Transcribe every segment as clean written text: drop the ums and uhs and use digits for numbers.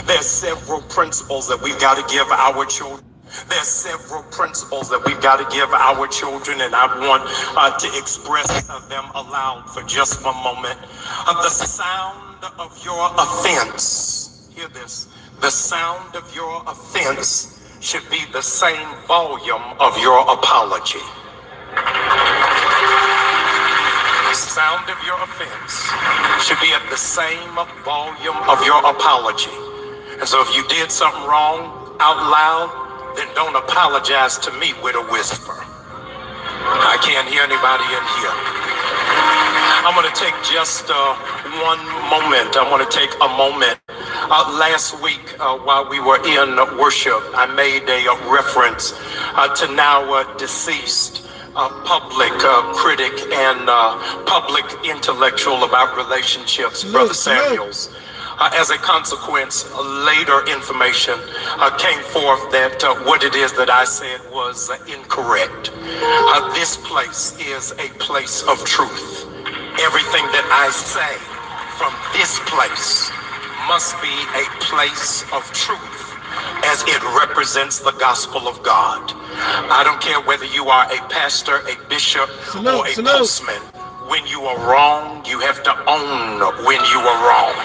There's several principles that we've got to give our children. There's several principles that we've got to give our children, and I want to express them aloud for just one moment. The sound of your offense, hear this, the sound of your offense should be the same volume of your apology. The sound of your offense should be at the same volume of your apology. And so if you did something wrong out loud, then don't apologize to me with a whisper. I can't hear anybody in here. I'm going to take just one moment. I want to take a moment. Last week, while we were in worship, I made a reference to now deceased public critic and public intellectual about relationships, Brother Samuels. As a consequence, later information came forth that what it is that I said was incorrect. This place is a place of truth. Everything that I say from this place must be a place of truth, as it represents the gospel of God. I don't care whether you are a pastor, a bishop, or a postman. When you are wrong, you have to own when you are wrong.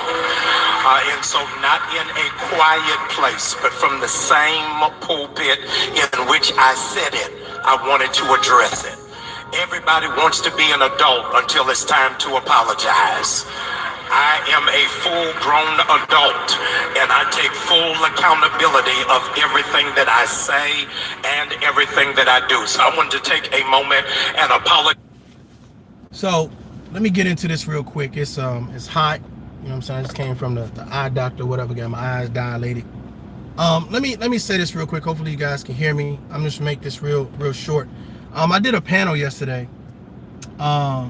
And so not in a quiet place, but from the same pulpit in which I said it, I wanted to address it. Everybody wants to be an adult until it's time to apologize. I am a full-grown adult, and I take full accountability of everything that I say and everything that I do. So I wanted to take a moment and apologize. So let me get into this real quick. It's hot. You know what I'm saying? I just came from the eye doctor, whatever, got my eyes dilated. Let me say this real quick. Hopefully you guys can hear me. I'm just make this real short. I did a panel yesterday. A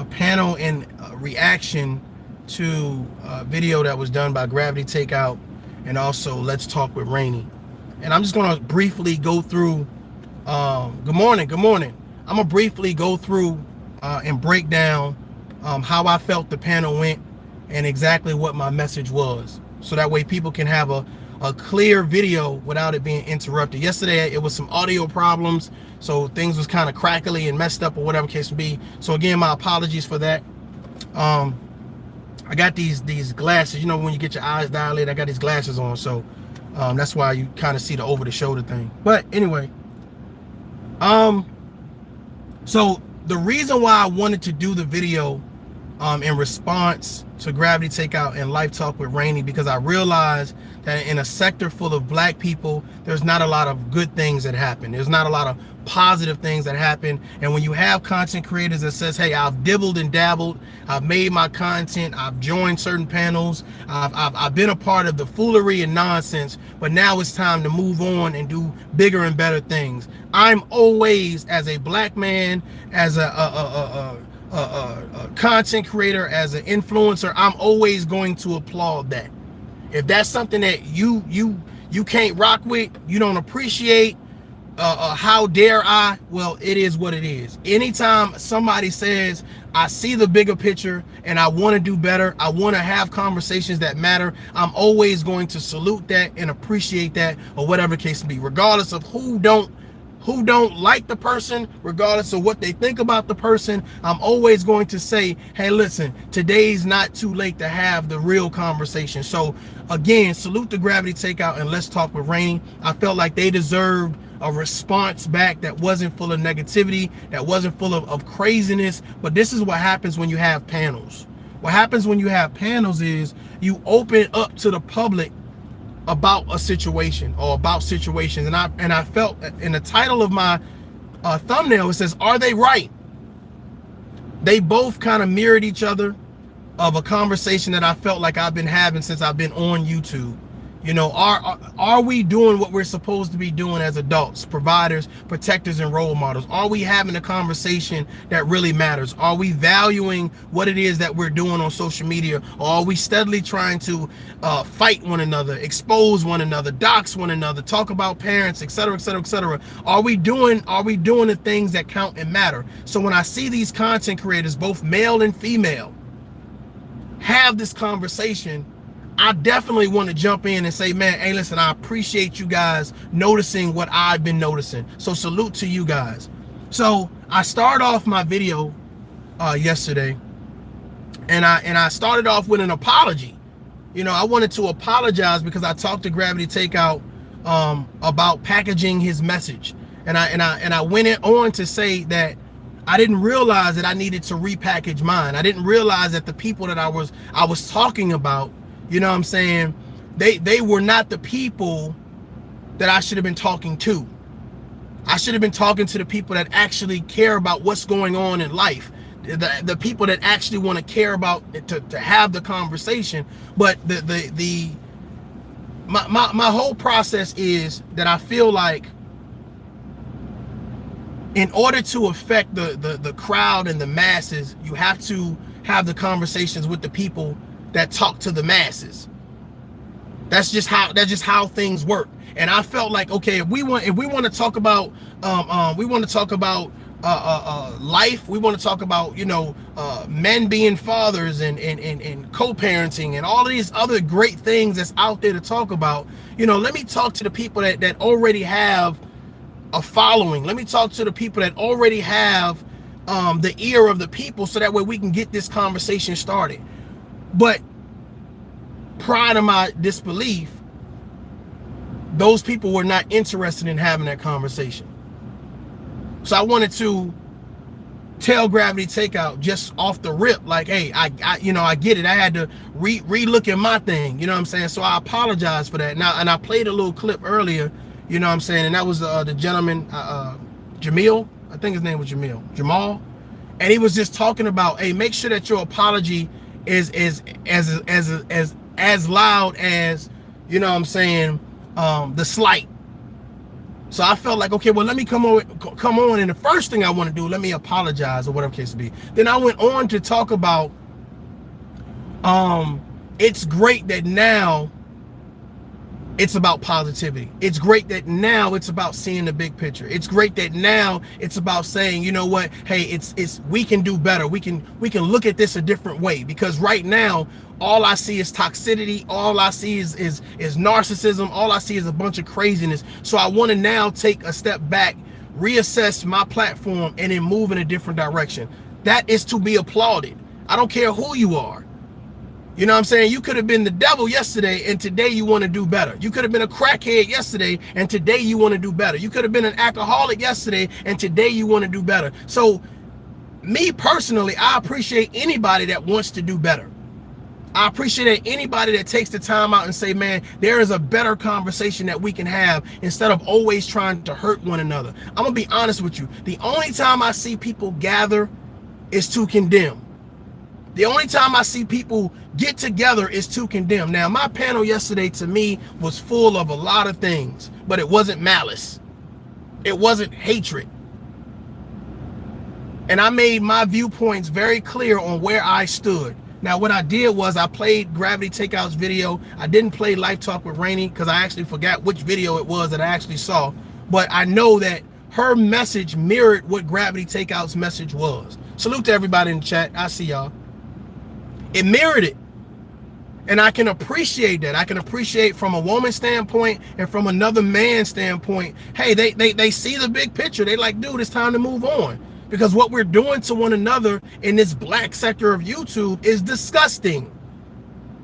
panel in reaction to a video that was done by Gravity Takeout and also Let's Talk with Rainey. And I'm just gonna briefly go through good morning. I'm gonna briefly go through and break down how I felt the panel went and exactly what my message was, so that way people can have a clear video without it being interrupted. Yesterday it was some audio problems, so things was kind of crackly and messed up or whatever case may be. So again, my apologies for that. I got these glasses, you know, when you get your eyes dilated, I got these glasses on, so that's why you kind of see the over the shoulder thing. But anyway, so the reason why I wanted to do the video in response to Gravity Takeout and Life Talk with Rainey, because I realized that in a sector full of black people, there's not a lot of good things that happen. There's not a lot of positive things that happen. And when you have content creators that says, hey, I've dibbled and dabbled, I've made my content, I've joined certain panels, I've been a part of the foolery and nonsense, but now it's time to move on and do bigger and better things. I'm always, as a black man, as a content creator, as an influencer, I'm always going to applaud that. If that's something that you can't rock with, you don't appreciate, how dare I? Well, it is what it is. Anytime somebody says, I see the bigger picture and I want to do better, I want to have conversations that matter, I'm always going to salute that and appreciate that, or whatever case may be, regardless of who don't like the person, regardless of what they think about the person. I'm always going to say, hey, listen, today's not too late to have the real conversation. So again, salute the Gravity Takeout and Let's Talk with Rainey. I felt like they deserved a response back that wasn't full of negativity, that wasn't full of craziness. But this is what happens when you have panels. What happens when you have panels is you open up to the public about a situation or about situations. And I felt in the title of my thumbnail, it says, are they right? They both kind of mirrored each other of a conversation that I felt like I've been having since I've been on YouTube. You know, are we doing what we're supposed to be doing as adults, providers, protectors, and role models? Are we having a conversation that really matters? Are we valuing what it is that we're doing on social media? Or are we steadily trying to fight one another, expose one another, dox one another, talk about parents, etc., etc., etc.? Are we doing the things that count and matter? So when I see these content creators, both male and female, have this conversation, I definitely want to jump in and say, man, hey, listen, I appreciate you guys noticing what I've been noticing. So salute to you guys. So I started off my video yesterday, and I started off with an apology. You know, I wanted to apologize because I talked to Gravity Takeout about packaging his message, and I went on to say that I didn't realize that I needed to repackage mine. I didn't realize that the people that I was talking about, you know what I'm saying, they were not the people that I should have been talking to. I should have been talking to the people that actually care about what's going on in life. The people that actually want to care about to have the conversation. But my whole process is that I feel like in order to affect the crowd and the masses, you have to have the conversations with the people that talk to the masses. That's just how things work. And I felt like, okay, if we want to talk about life, we want to talk about, you know, men being fathers and co-parenting and all of these other great things that's out there to talk about, you know, let me talk to the people that already have a following. Let me talk to the people that already have the ear of the people, so that way we can get this conversation started. But prior to my disbelief, those people were not interested in having that conversation. So I wanted to tell Gravity Takeout just off the rip, like, hey, I get it. I had to re-look at my thing, you know what I'm saying? So I apologize for that. Now, and I played a little clip earlier, you know what I'm saying? And that was the gentleman, Jamil, I think his name was Jamal. And he was just talking about, hey, make sure that your apology is as loud as, you know what I'm saying, the slight. So I felt like, okay, well, let me come on, and the first thing I want to do, let me apologize, or whatever case it be. Then I went on to talk about, it's great that now it's about positivity. It's great that now it's about seeing the big picture. It's great that now it's about saying, you know what, hey, it's we can do better. We can look at this a different way, because right now all I see is toxicity. All I see is narcissism. All I see is a bunch of craziness. So I want to now take a step back, reassess my platform, and then move in a different direction. That is to be applauded. I don't care who you are. You know what I'm saying? You could have been the devil yesterday, and today you want to do better. You could have been a crackhead yesterday, and today you want to do better. You could have been an alcoholic yesterday, and today you want to do better. So me personally, I appreciate anybody that wants to do better. I appreciate anybody that takes the time out and say, man, there is a better conversation that we can have, instead of always trying to hurt one another. I'm going to be honest with you. The only time I see people gather is to condemn. The only time I see people get together is to condemn. Now, my panel yesterday, to me, was full of a lot of things, but it wasn't malice. It wasn't hatred. And I made my viewpoints very clear on where I stood. Now, what I did was I played Gravity Takeout's video. I didn't play Life Talk with Rainey because I actually forgot which video it was that I actually saw. But I know that her message mirrored what Gravity Takeout's message was. Salute to everybody in the chat. I see y'all. It mirrored it. And I can appreciate that. I can appreciate from a woman's standpoint and from another man's standpoint. Hey, they see the big picture. They like, dude, it's time to move on. Because what we're doing to one another in this black sector of YouTube is disgusting.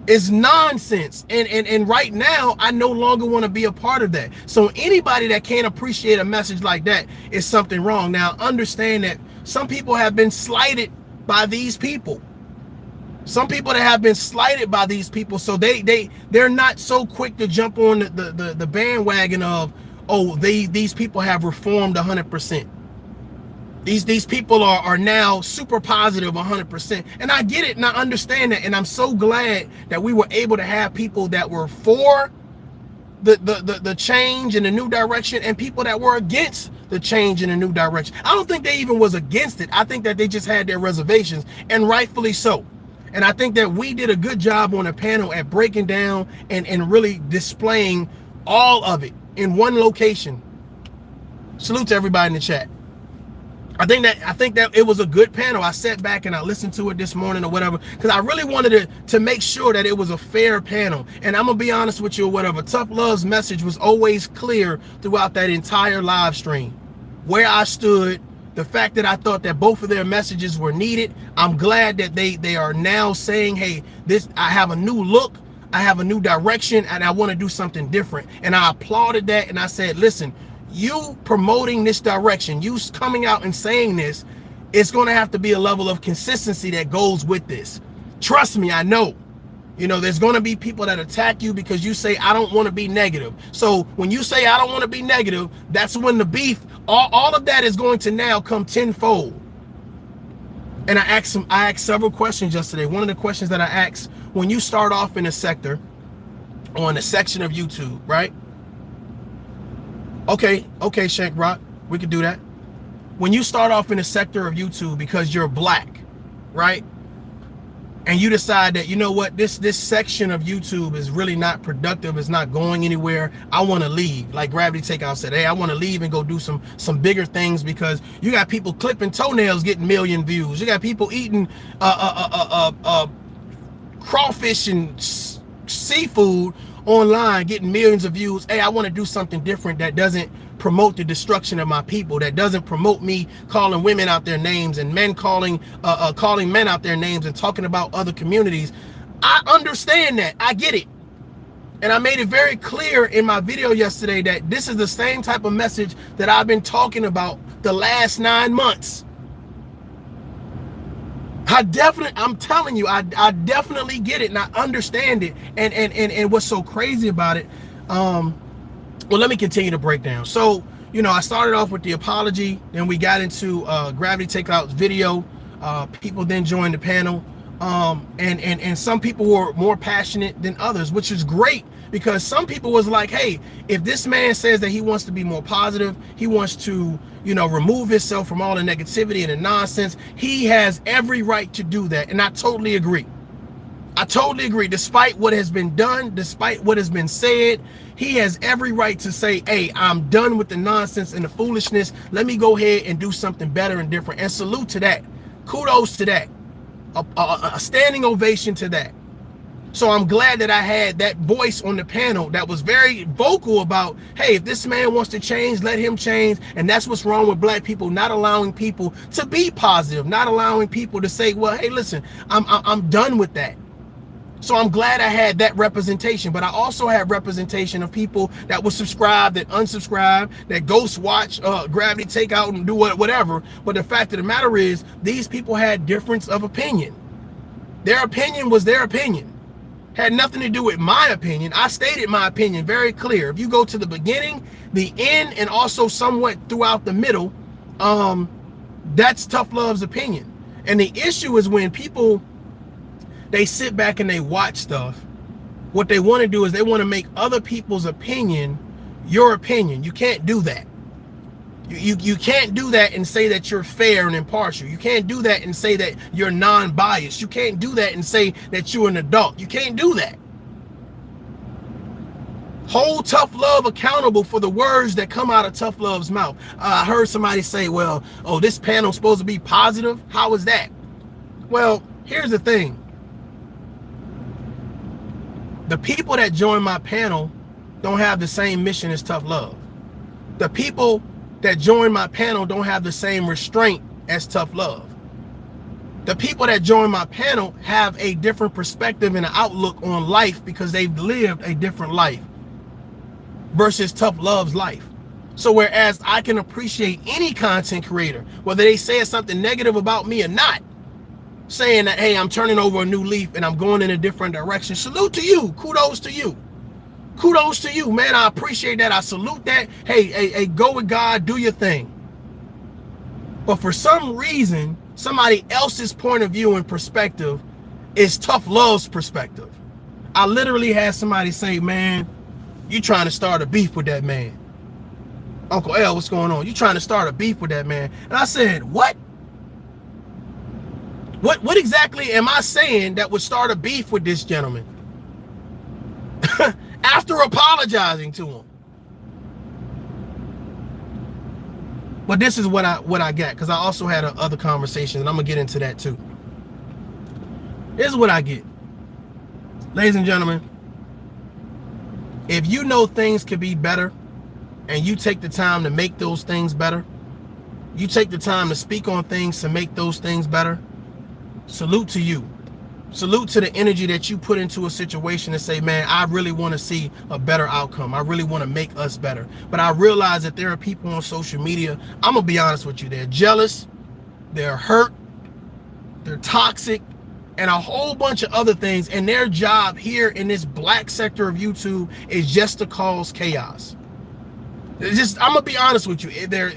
It's nonsense. And right now, I no longer want to be a part of that. So anybody that can't appreciate a message like that is something wrong. Now, understand that some people have been slighted by these people. Some people that have been slighted by these people, so they're not so quick to jump on the bandwagon of, oh, these people have reformed 100%. These people are now super positive 100%. And I get it and I understand that. And I'm so glad that we were able to have people that were for the change in the new direction, and people that were against the change in a new direction. I don't think they even was against it. I think that they just had their reservations, and rightfully so. And I think that we did a good job on the panel at breaking down and really displaying all of it in one location. Salute to everybody in the chat. I think that it was a good panel. I sat back and I listened to it this morning or whatever, because I really wanted to make sure that it was a fair panel. And I'm gonna be honest with you or whatever, Tough Love's message was always clear throughout that entire live stream. Where I stood, the fact that I thought that both of their messages were needed. I'm glad that they are now saying, hey, I have a new look, I have a new direction, and I want to do something different. And I applauded that, and I said, listen, you promoting this direction, you coming out and saying this, it's going to have to be a level of consistency that goes with this. Trust me, I know. You know, there's going to be people that attack you because you say, I don't want to be negative. So when you say, I don't want to be negative, that's when the beef, all of that is going to now come tenfold. And I asked several questions yesterday. One of the questions that I asked, when you start off in a sector, or in a section of YouTube, right? Okay, Shank Rock, we could do that. When you start off in a sector of YouTube because you're black, right? And you decide that, you know what, this section of YouTube is really not productive, it's not going anywhere, I want to leave. Like Gravity Takeout said, hey, I want to leave and go do some bigger things, because you got people clipping toenails getting million views. You got people eating crawfish and seafood online getting millions of views. Hey, I want to do something different that doesn't promote the destruction of my people, that doesn't promote me calling women out their names and men calling men out their names and talking about other communities. I understand that. I get it. And I made it very clear in my video yesterday that this is the same type of message that I've been talking about the last 9 months. I'm telling you, I definitely get it and I understand it. And what's so crazy about it, well, let me continue to break down. So, you know, I started off with the apology, then we got into Gravity Takeout's video. People then joined the panel. And some people were more passionate than others, which is great, because some people was like, hey, if this man says that he wants to be more positive, he wants to, you know, remove himself from all the negativity and the nonsense, he has every right to do that. And I totally agree. I totally agree. Despite what has been done, despite what has been said, he has every right to say, hey, I'm done with the nonsense and the foolishness. Let me go ahead and do something better and different. And salute to that. Kudos to that. A standing ovation to that. So I'm glad that I had that voice on the panel that was very vocal about, hey, if this man wants to change, let him change. And that's what's wrong with black people, not allowing people to be positive, not allowing people to say, well, hey, listen, I'm done with that. So I'm glad I had that representation, but I also had representation of people that were subscribed, that unsubscribed, that ghost watch, Gravity Takeout and do whatever. But the fact of the matter is, these people had difference of opinion. Their opinion was their opinion. Had nothing to do with my opinion. I stated my opinion very clear. If you go to the beginning, the end, and also somewhat throughout the middle, that's Tough Love's opinion. And the issue is when people, they sit back and they watch stuff, what they want to do is they want to make other people's opinion your opinion. You can't do that. You can't do that and say that you're fair and impartial. You can't do that and say that you're non-biased. You can't do that and say that you're an adult. You can't do that. Hold Tough Love accountable for the words that come out of Tough Love's mouth. I heard somebody say, well, oh, this panel's supposed to be positive. How is that? Well, here's the thing. The people that join my panel don't have the same mission as Tough Love. The people that join my panel don't have the same restraint as Tough Love. The people that join my panel have a different perspective and an outlook on life because they've lived a different life versus Tough Love's life. So whereas I can appreciate any content creator, whether they say something negative about me or not, saying that, hey, I'm turning over a new leaf and I'm going in a different direction, salute to you. Kudos to you. Kudos to you, man. I appreciate that. I salute that. Hey, go with God, do your thing. But for some reason, somebody else's point of view and perspective is Tough Love's perspective. I literally had somebody say, man, you trying to start a beef with that man. Uncle L, what's going on? You trying to start a beef with that man? And I said, what? What exactly am I saying that would start a beef with this gentleman? After apologizing to him. But this is what I got, because I also had other conversations, and I'm gonna get into that too. This is what I get. Ladies and gentlemen, if you know things could be better and you take the time to make those things better, you take the time to speak on things to make those things better, salute to you. Salute to the energy that you put into a situation and say, man, I really want to see a better outcome. I really want to make us better. But I realize that there are people on social media, I'm going to be honest with you, they're jealous, they're hurt, they're toxic, and a whole bunch of other things. And their job here in this black sector of YouTube is just to cause chaos. I'm going to be honest with you. They're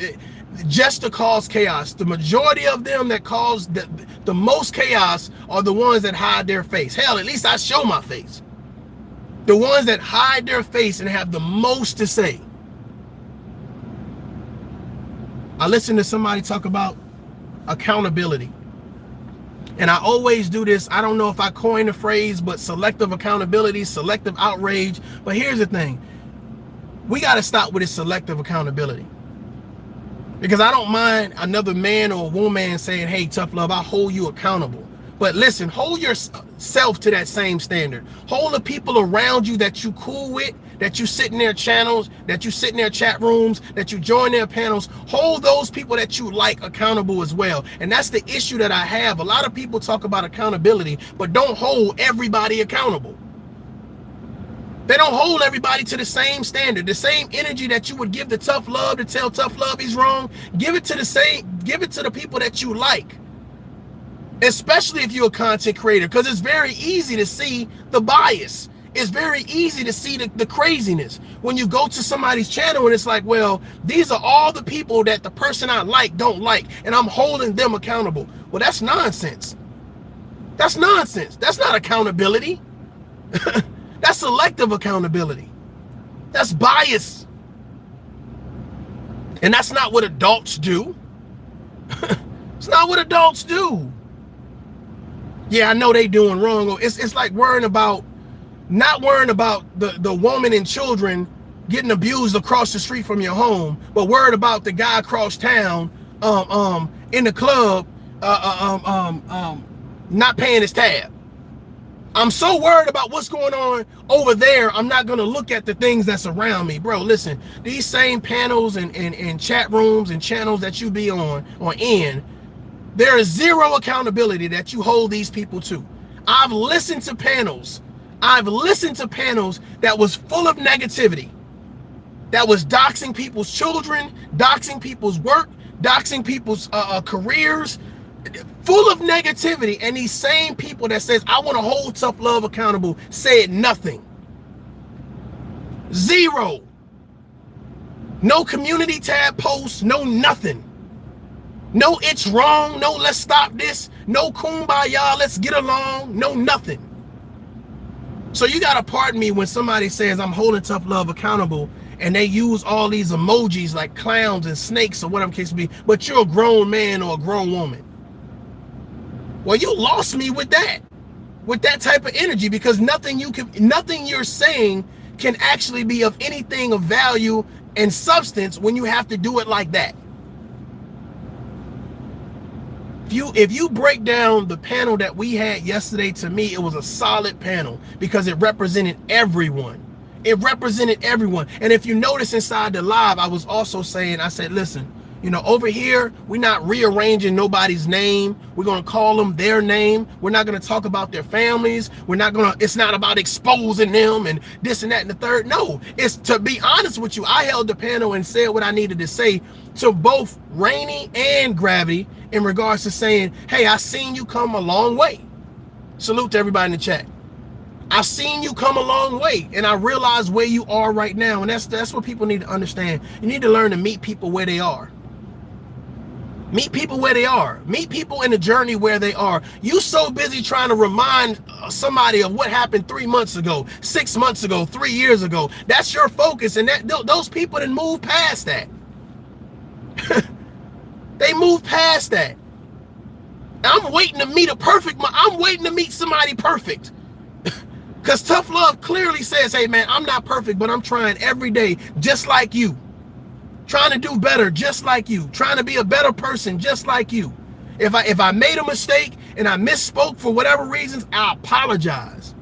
just to cause chaos. The majority of them that cause the most chaos are the ones that hide their face. Hell, at least I show my face. The ones that hide their face and have the most to say. I listened to somebody talk about accountability. And I always do this. I don't know if I coined the phrase, but selective accountability, selective outrage. But here's the thing. We got to stop with this selective accountability. Because I don't mind another man or woman saying, hey, tough love, I hold you accountable. But listen, hold yourself to that same standard. Hold the people around you that you cool with, that you sit in their channels, that you sit in their chat rooms, that you join their panels. Hold those people that you like accountable as well. And that's the issue that I have. A lot of people talk about accountability, but don't hold everybody accountable. They don't hold everybody to the same standard, the same energy that you would give to tough love to tell tough love he's wrong. Give it to the people that you like, especially if you're a content creator, because it's very easy to see the bias. It's very easy to see the craziness when you go to somebody's channel and it's like, well, these are all the people that the person I like don't like, and I'm holding them accountable. Well, that's nonsense. That's nonsense. That's not accountability. That's selective accountability. That's bias. And that's not what adults do. It's not what adults do. Yeah, I know they doing wrong. It's like not worrying about the woman and children getting abused across the street from your home, but worried about the guy across town in the club not paying his tab. I'm so worried about what's going on over there, I'm not going to look at the things that's around me. Bro, listen, these same panels and chat rooms and channels that you be on or in, there is zero accountability that you hold these people to. I've listened to panels that was full of negativity, that was doxing people's children, doxing people's work, doxing people's careers, full of negativity. And these same people that says, I want to hold tough love accountable, said nothing. Zero. No community tab posts, no nothing. No, it's wrong. No, let's stop this. No kumbaya, let's get along. No, nothing. So you got to pardon me when somebody says I'm holding tough love accountable and they use all these emojis like clowns and snakes or whatever case may be, but you're a grown man or a grown woman. Well, you lost me with that type of energy, because nothing you're saying can actually be of anything of value and substance when you have to do it like that. If you break down the panel that we had yesterday, to me, it was a solid panel because it represented everyone. It represented everyone. And if you notice inside the live, I was also saying, I said, listen, you know, over here, we're not rearranging nobody's name. We're going to call them their name. We're not going to talk about their families. It's not about exposing them and this and that and the third. No, it's, to be honest with you, I held the panel and said what I needed to say to both Rainy and Gravity in regards to saying, hey, I seen you come a long way. Salute to everybody in the chat. I've seen you come a long way, and I realize where you are right now. And that's what people need to understand. You need to learn to meet people where they are. Meet people where they are. Meet people in the journey where they are. You so busy trying to remind somebody of what happened 3 months ago, 6 months ago, 3 years ago. That's your focus, and those people didn't move past that. They moved past that. I'm waiting to meet I'm waiting to meet somebody perfect. Because tough love clearly says, hey man, I'm not perfect, but I'm trying every day, just like you. trying to do better just like you, trying to be a better person just like you. If I made a mistake and I misspoke for whatever reasons, I apologize.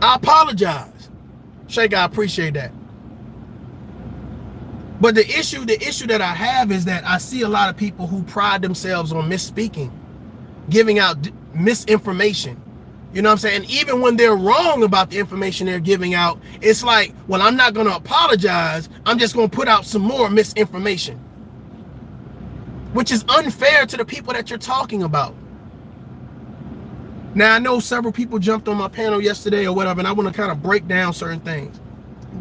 I apologize. Sheikh, I appreciate that. But the issue that I have is that I see a lot of people who pride themselves on misspeaking, giving out misinformation. You know what I'm saying? And even when they're wrong about the information they're giving out, it's like, well, I'm not going to apologize. I'm just going to put out some more misinformation, which is unfair to the people that you're talking about. Now, I know several people jumped on my panel yesterday or whatever, and I want to kind of break down certain things.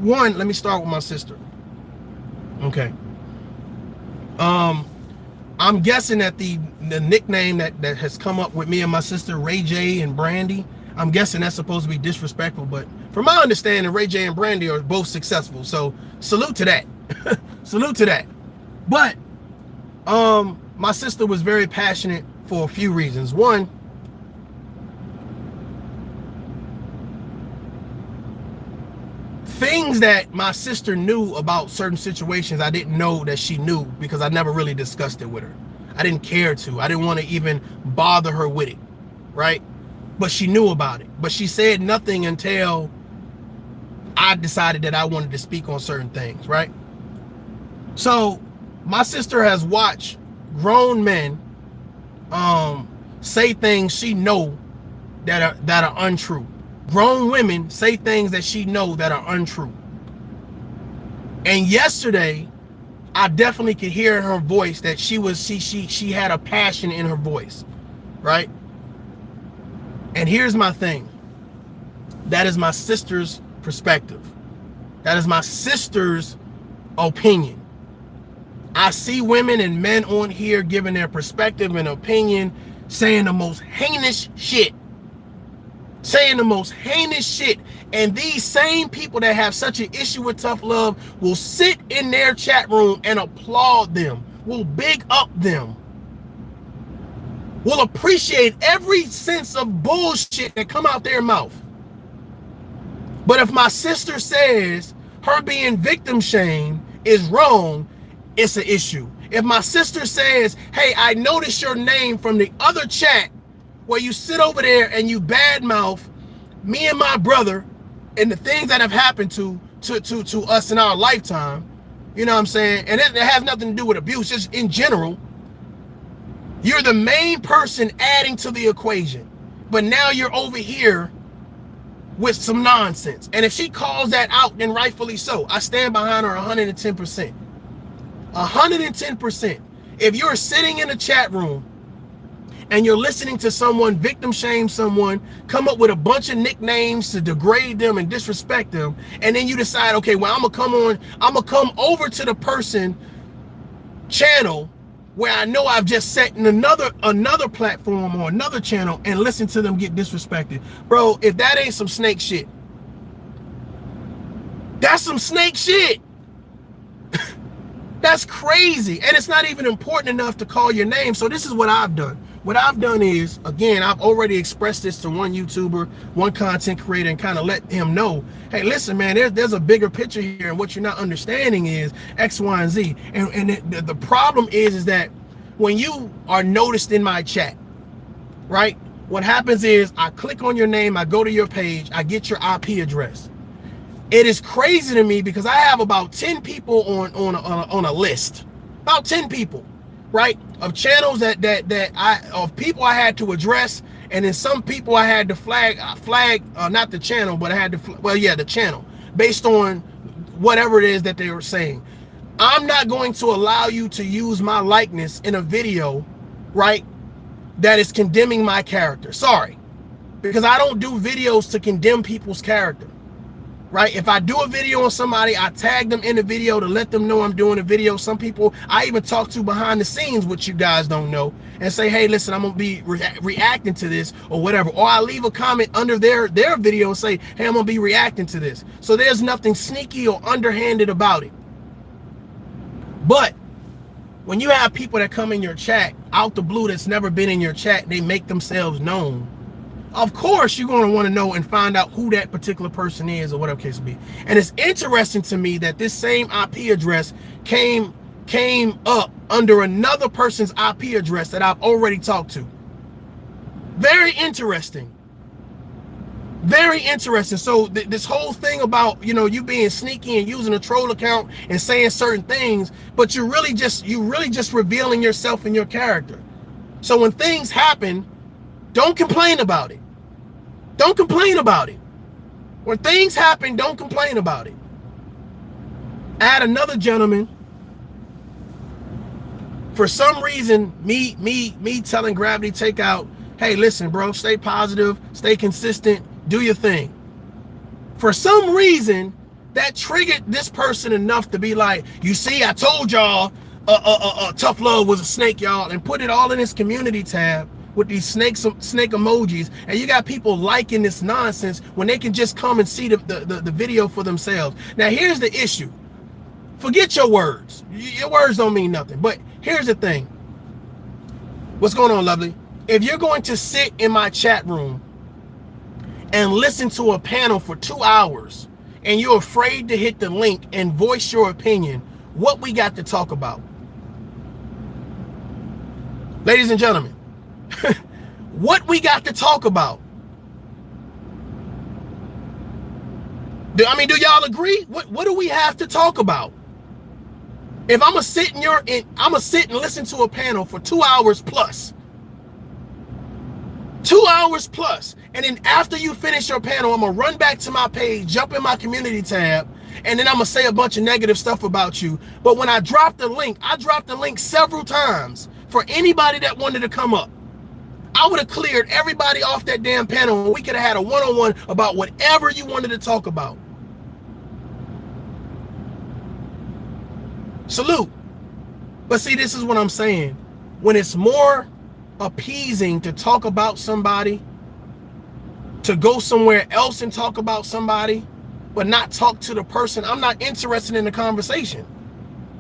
One, let me start with my sister. Okay. I'm guessing that the nickname that has come up with me and my sister, Ray J and Brandy, I'm guessing that's supposed to be disrespectful, but from my understanding, Ray J and Brandy are both successful. So salute to that. Salute to that. But my sister was very passionate for a few reasons. One, things that my sister knew about certain situations I didn't know that she knew because I never really discussed it with her. I didn't care to. I didn't want to even bother her with it, right? But she knew about it. But she said nothing until I decided that I wanted to speak on certain things, right? So my sister has watched grown men say things she know that are untrue. Grown women say things that she know that are untrue. And yesterday, I definitely could hear in her voice that she had a passion in her voice, right? And here's my thing. That is my sister's perspective. That is my sister's opinion. I see women and men on here giving their perspective and opinion, saying the most heinous shit. Saying the most heinous shit. And these same people that have such an issue with tough love will sit in their chat room and applaud them, will big up them, will appreciate every sense of bullshit that come out their mouth. But if my sister says her being victim shamed is wrong, it's an issue. If my sister says, hey, I noticed your name from the other chat where you sit over there and you badmouth me and my brother and the things that have happened to us in our lifetime, you know what I'm saying? And it has nothing to do with abuse, just in general. You're the main person adding to the equation, but now you're over here with some nonsense. And if she calls that out, then rightfully so. I stand behind her 110%. 110%. If you're sitting in a chat room and you're listening to someone victim shame someone, come up with a bunch of nicknames to degrade them and disrespect them, and then you decide, okay, well, I'm gonna come over to the person channel where I know I've just set in another platform or another channel and listen to them get disrespected. Bro, if that ain't some snake shit, that's some snake shit. That's crazy. And it's not even important enough to call your name. So this is what I've done. What I've done is, again, I've already expressed this to one YouTuber, one content creator, and kind of let him know, hey, listen, man, there's a bigger picture here, and what you're not understanding is X, Y, and Z. And the problem is that when you are noticed in my chat, right, what happens is I click on your name, I go to your page, I get your IP address. It is crazy to me because I have about 10 people on a list, about 10 people, right, of channels of people I had to address, and then some people I had to flag, not the channel, but I had to, well, yeah, the channel, based on whatever it is that they were saying. I'm not going to allow you to use my likeness in a video, right, that is condemning my character. Sorry, because I don't do videos to condemn people's character. Right? If I do a video on somebody, I tag them in the video to let them know I'm doing a video. Some people I even talk to behind the scenes, which you guys don't know, and say, hey, listen, I'm gonna be reacting to this or whatever. Or I leave a comment under their video and say, hey, I'm gonna be reacting to this. So there's nothing sneaky or underhanded about it. But when you have people that come in your chat out the blue that's never been in your chat, they make themselves known. of course you're going to want to know and find out who that particular person is or whatever case may be. And it's interesting to me that this same IP address came up under another person's IP address that I've already talked to. Very interesting. Very interesting. So this whole thing about, you know, you being sneaky and using a troll account and saying certain things, but you're really just revealing yourself and your character. So when things happen, don't complain about it. Don't complain about it. When things happen, don't complain about it. I had another gentleman, for some reason, me telling Gravity Takeout, hey, listen, bro, stay positive, stay consistent, do your thing. For some reason, that triggered this person enough to be like, you see, I told y'all Tough Love was a snake, y'all, and put it all in his community tab with these snake emojis, and you got people liking this nonsense when they can just come and see the video for themselves. Now, here's the issue. Forget your words. Your words don't mean nothing. But here's the thing. What's going on, lovely? If you're going to sit in my chat room and listen to a panel for 2 hours and you're afraid to hit the link and voice your opinion, what we got to talk about? Ladies and gentlemen, what we got to talk about? Do y'all agree? What do we have to talk about? If I'm gonna sit and listen to a panel for 2 hours plus. 2 hours plus. And then after you finish your panel, I'm gonna run back to my page, jump in my community tab, and then I'm gonna say a bunch of negative stuff about you. But when I dropped the link several times for anybody that wanted to come up. I would have cleared everybody off that damn panel and we could have had a one-on-one about whatever you wanted to talk about. Salute. But see, this is what I'm saying. When it's more appeasing to talk about somebody, to go somewhere else and talk about somebody, but not talk to the person, I'm not interested in the conversation.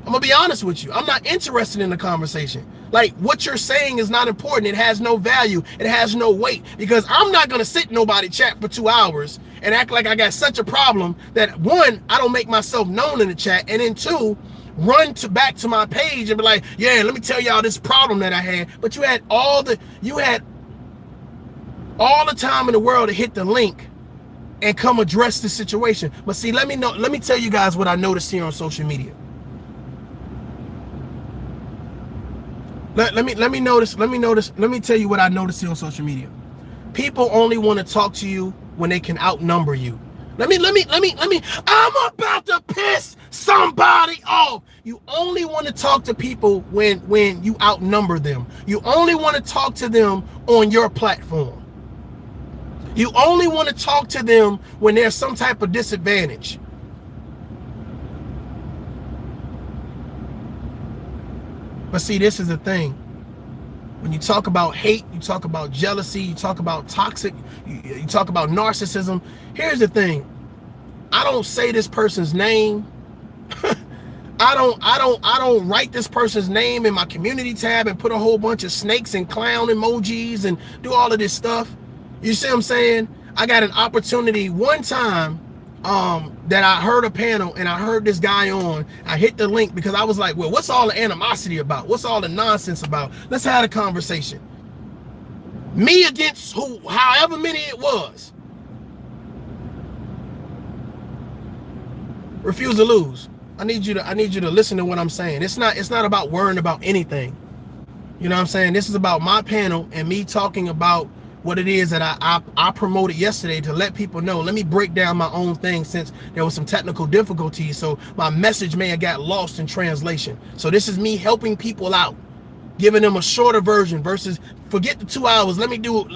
I'm gonna be honest with you. I'm not interested in the conversation. Like, what you're saying is not important. It has no value. It has no weight. Because I'm not gonna sit in nobody chat for 2 hours and act like I got such a problem that, one, I don't make myself known in the chat, and then two, run back to my page and be like, yeah, let me tell y'all this problem that I had. But you had all the time in the world to hit the link and come address the situation. But see, let me tell you guys what I noticed here on social media. Let me tell you what I noticed here on social media. People only want to talk to you when they can outnumber you. I'm about to piss somebody off. You only want to talk to people when you outnumber them. You only want to talk to them on your platform. You only want to talk to them when there's some type of disadvantage. But see, this is the thing. When you talk about hate, you talk about jealousy, you talk about toxic, you talk about narcissism. Here's the thing. I don't say this person's name. I don't write this person's name in my community tab and put a whole bunch of snakes and clown emojis and do all of this stuff. You see what I'm saying? I got an opportunity one time that I heard a panel and I heard this guy on. I hit the link because I was like, well, what's all the animosity about? What's all the nonsense about? Let's have a conversation. Me against however many it was. Refuse to lose. I need you to listen to what I'm saying. It's not about worrying about anything. You know what I'm saying? This is about my panel and me talking about what it is that I promoted yesterday to let people know. Let me break down my own thing since there was some technical difficulties, so my message may have got lost in translation. So this is me helping people out, giving them a shorter version versus forget the 2 hours. Let me do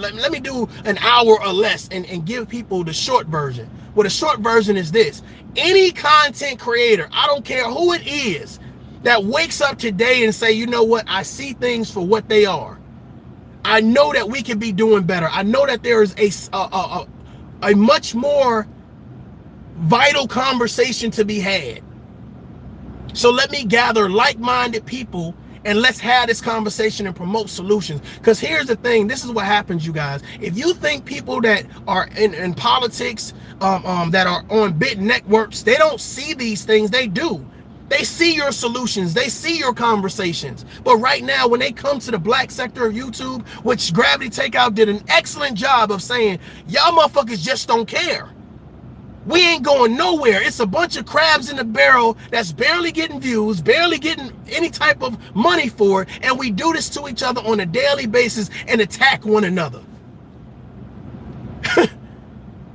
an hour or less and give people the short version. Well, the short version is this. Any content creator, I don't care who it is, that wakes up today and say, you know what, I see things for what they are. I know that we can be doing better. I know that there is a much more vital conversation to be had. So let me gather like-minded people and let's have this conversation and promote solutions. Because here's the thing, this is what happens, you guys. If you think people that are in politics, that are on big networks, they don't see these things, they do. They see your solutions, they see your conversations. But right now, when they come to the black sector of YouTube, which Gravity Takeout did an excellent job of saying, y'all motherfuckers just don't care. We ain't going nowhere. It's a bunch of crabs in the barrel that's barely getting views, barely getting any type of money for it, and we do this to each other on a daily basis and attack one another.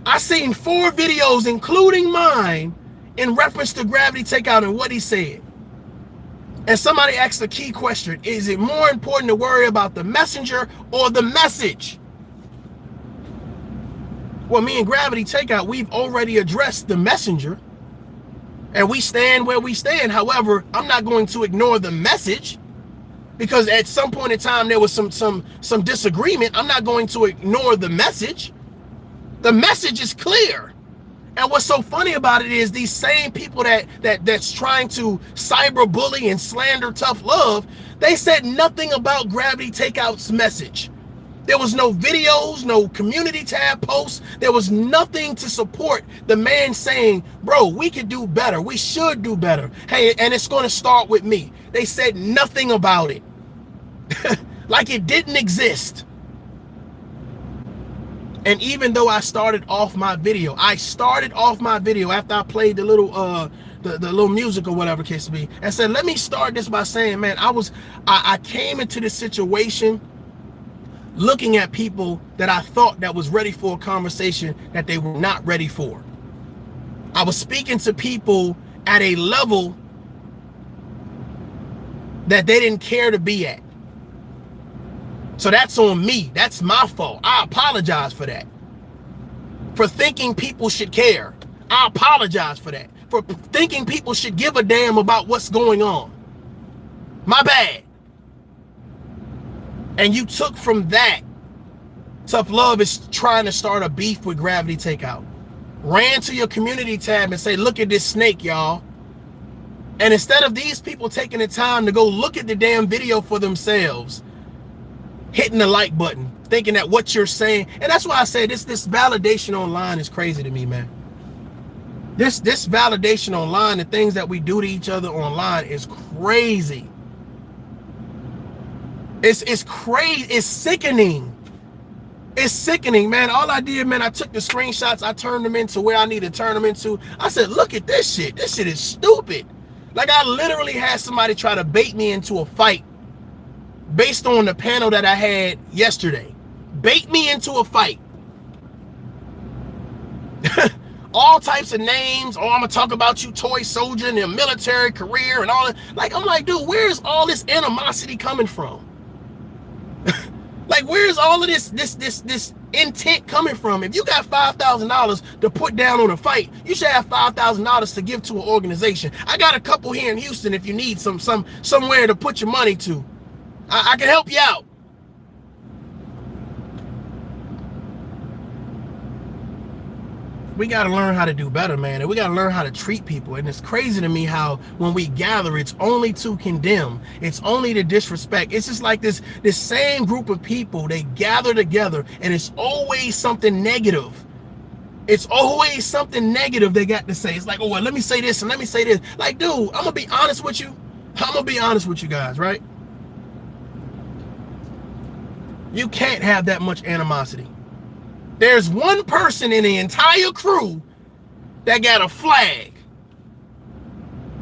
I seen 4 videos, including mine, in reference to Gravity Takeout and what he said. And somebody asked a key question: is it more important to worry about the messenger or the message? Well, me and Gravity Takeout, we've already addressed the messenger, and we stand where we stand. However, I'm not going to ignore the message, because at some point in time there was some disagreement. I'm not going to ignore the message. The message is clear. And what's so funny about it is these same people that's trying to cyberbully and slander ToughLove, they said nothing about Gravity Takeout's message. There was no videos, no community tab posts. There was nothing to support the man saying, bro, we could do better. We should do better. Hey, and it's going to start with me. They said nothing about it. Like it didn't exist. And even though I started off my video after I played the little the little music or whatever case be, and said, let me start this by saying, man, I came into this situation looking at people that I thought that was ready for a conversation that they were not ready for. I was speaking to people at a level that they didn't care to be at. So that's on me. That's my fault. I apologize for that. For thinking people should care. I apologize for that. For thinking people should give a damn about what's going on. My bad. And you took from that. ToughLove is trying to start a beef with Gravity Takeout. Ran to your community tab and say, look at this snake, y'all. And instead of these people taking the time to go look at the damn video for themselves, hitting the like button, thinking that what you're saying, and that's why I say this validation online is crazy to me, man. This validation online, the things that we do to each other online is crazy. It's crazy. It's sickening. It's sickening, man. All I did, man, I took the screenshots, I turned them into where I need to turn them into. I said, look at this shit. This shit is stupid. Like, I literally had somebody try to bait me into a fight based on the panel that I had yesterday. Bait me into a fight. All types of names. Oh, I'm gonna talk about you, toy soldier, and your military career and all that. Like, I'm like, dude, where's all this animosity coming from? Like, where's all of this intent coming from? If you got $5,000 to put down on a fight, you should have $5,000 to give to an organization. I got a couple here in Houston if you need somewhere to put your money to. I can help you out. We got to learn how to do better, man. And we got to learn how to treat people. And it's crazy to me how when we gather, it's only to condemn. It's only to disrespect. It's just like this same group of people, they gather together and it's always something negative. It's always something negative they got to say. It's like, oh, well, let me say this and let me say this. Like, dude, I'm going to be honest with you. I'm going to be honest with you guys, right? You can't have that much animosity. There's one person in the entire crew that got a flag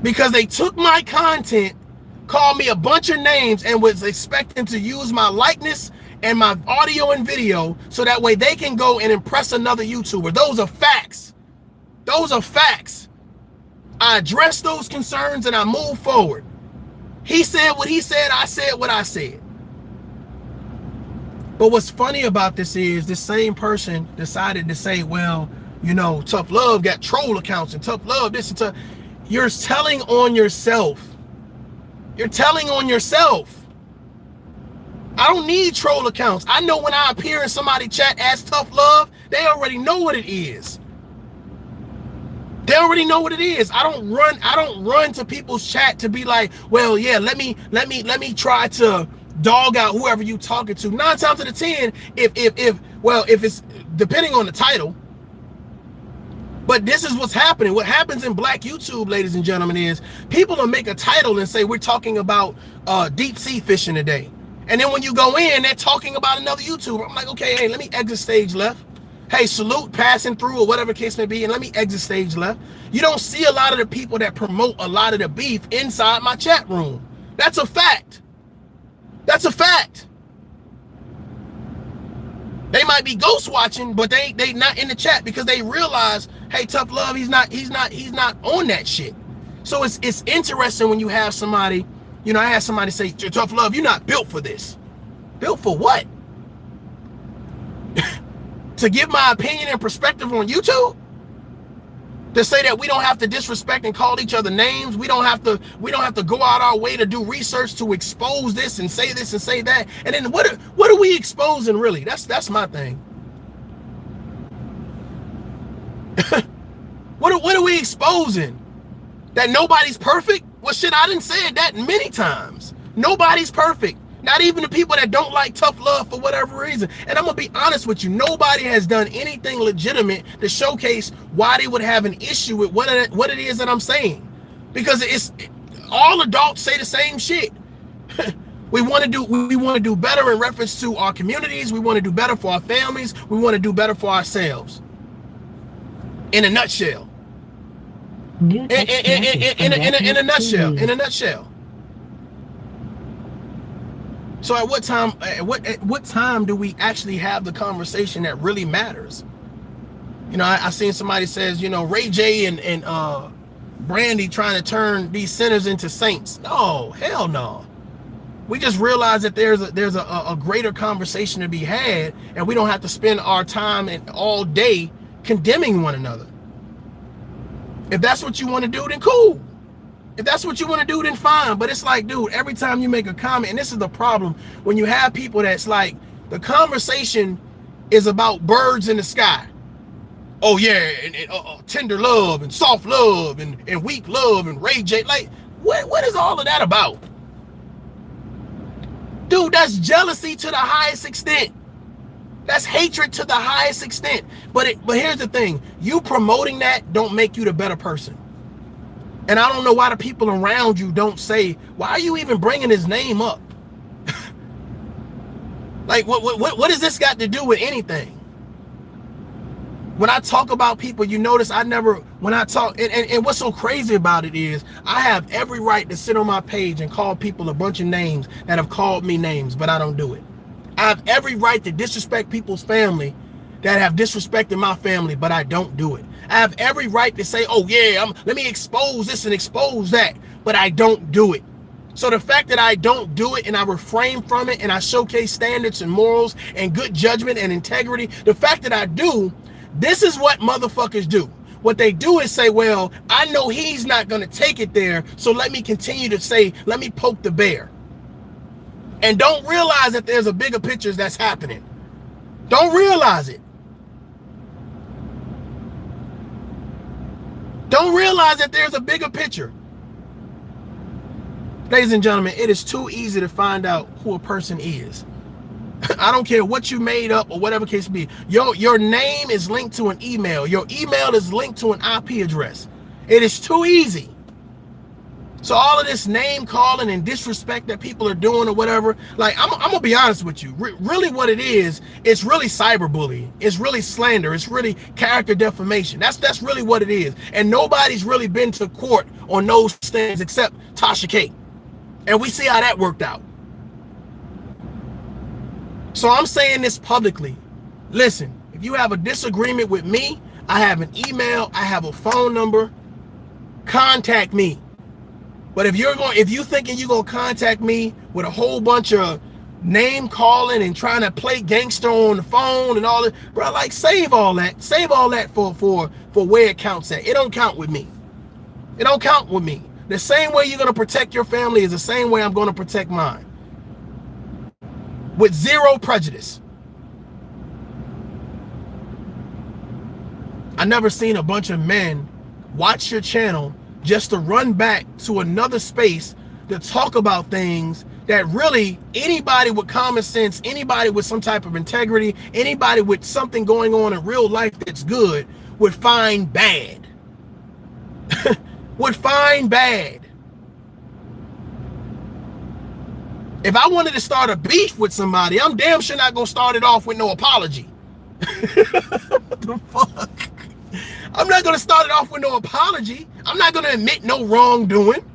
because they took my content, called me a bunch of names, and was expecting to use my likeness and my audio and video so that way they can go and impress another YouTuber. Those are facts. Those are facts. I addressed those concerns and I moved forward. He said what he said. I said what I said. But what's funny about this is this same person decided to say, well, you know, ToughLove got troll accounts and ToughLove this and Tough. You're telling on yourself. You're telling on yourself. I don't need troll accounts. I know when I appear in somebody's chat as ToughLove, they already know what it is. They already know what it is. I don't run to people's chat to be like, well, yeah, let me try to dog out whoever you talking to. 9 times out of 10, if it's depending on the title. But this is what's happening. What happens in Black YouTube, ladies and gentlemen, is people will make a title and say we're talking about deep sea fishing today. And then when you go in, they're talking about another YouTuber. I'm like, okay, hey, let me exit stage left. Hey, salute, passing through, or whatever case may be, and let me exit stage left. You don't see a lot of the people that promote a lot of the beef inside my chat room. That's a fact. That's a fact. They might be ghost watching, but they not in the chat because they realize, hey, ToughLove, he's not on that shit. So it's interesting when you have somebody, you know, I had somebody say, ToughLove, you're not built for this. Built for what? To give my opinion and perspective on YouTube? To say that we don't have to disrespect and call each other names. We don't have to go out our way to do research to expose this and say that. And then what are we exposing really? That's my thing. What are we exposing? That nobody's perfect? Well, shit, I done said that many times. Nobody's perfect. Not even the people that don't like ToughLove for whatever reason. And I'm gonna be honest with you, nobody has done anything legitimate to showcase why they would have an issue with what it is that I'm saying. Because all adults say the same shit. We want to do better in reference to our communities. We want to do better for our families. We want to do better for ourselves. In a nutshell. In a nutshell. So at what time do we actually have the conversation that really matters? You know, I seen somebody says, you know, Ray J and Brandy trying to turn these sinners into saints. No, hell no. We just realize that there's a greater conversation to be had, and we don't have to spend our time and all day condemning one another. If that's what you want to do, then cool. If that's what you want to do, then fine. But it's like, dude, every time you make a comment, and this is the problem, when you have people that's like, the conversation is about birds in the sky. Oh yeah, and tender love and soft love and weak love and Ray J. Like, what is all of that about? Dude, that's jealousy to the highest extent. That's hatred to the highest extent. But here's the thing, you promoting that don't make you the better person. And I don't know why the people around you don't say, why are you even bringing his name up? Like, what does this got to do with anything? When I talk about people, you notice when I talk, and what's so crazy about it is, I have every right to sit on my page and call people a bunch of names that have called me names, but I don't do it. I have every right to disrespect people's family that have disrespected my family, but I don't do it. I have every right to say, oh yeah, let me expose this and expose that, but I don't do it. So the fact that I don't do it and I refrain from it and I showcase standards and morals and good judgment and integrity, the fact that I do, this is what motherfuckers do. What they do is say, well, I know he's not going to take it there, so let me continue to say, let me poke the bear. And don't realize that there's a bigger picture that's happening. Don't realize it. Don't realize that there's a bigger picture. Ladies and gentlemen, it is too easy to find out who a person is. I don't care what you made up or whatever case be. Your name is linked to an email. Your email is linked to an IP address. It is too easy. So all of this name calling and disrespect that people are doing or whatever, like, I'm gonna be honest with you. Really what it is, it's really cyberbullying. It's really slander. It's really character defamation. That's really what it is. And nobody's really been to court on those things except Tasha K. And we see how that worked out. So I'm saying this publicly. Listen, if you have a disagreement with me, I have an email, I have a phone number, contact me. But if you thinking you're gonna contact me with a whole bunch of name calling and trying to play gangster on the phone and all that, bro, like, save all that. Save all that for where it counts at. It don't count with me. It don't count with me. The same way you're gonna protect your family is the same way I'm gonna protect mine. With zero prejudice. I never seen a bunch of men watch your channel just to run back to another space to talk about things that really anybody with common sense, anybody with some type of integrity, anybody with something going on in real life that's good would find bad. Would find bad. If I wanted to start a beef with somebody, I'm damn sure not gonna start it off with no apology. What the fuck? I'm not gonna start it off with no apology. I'm not gonna admit no wrongdoing.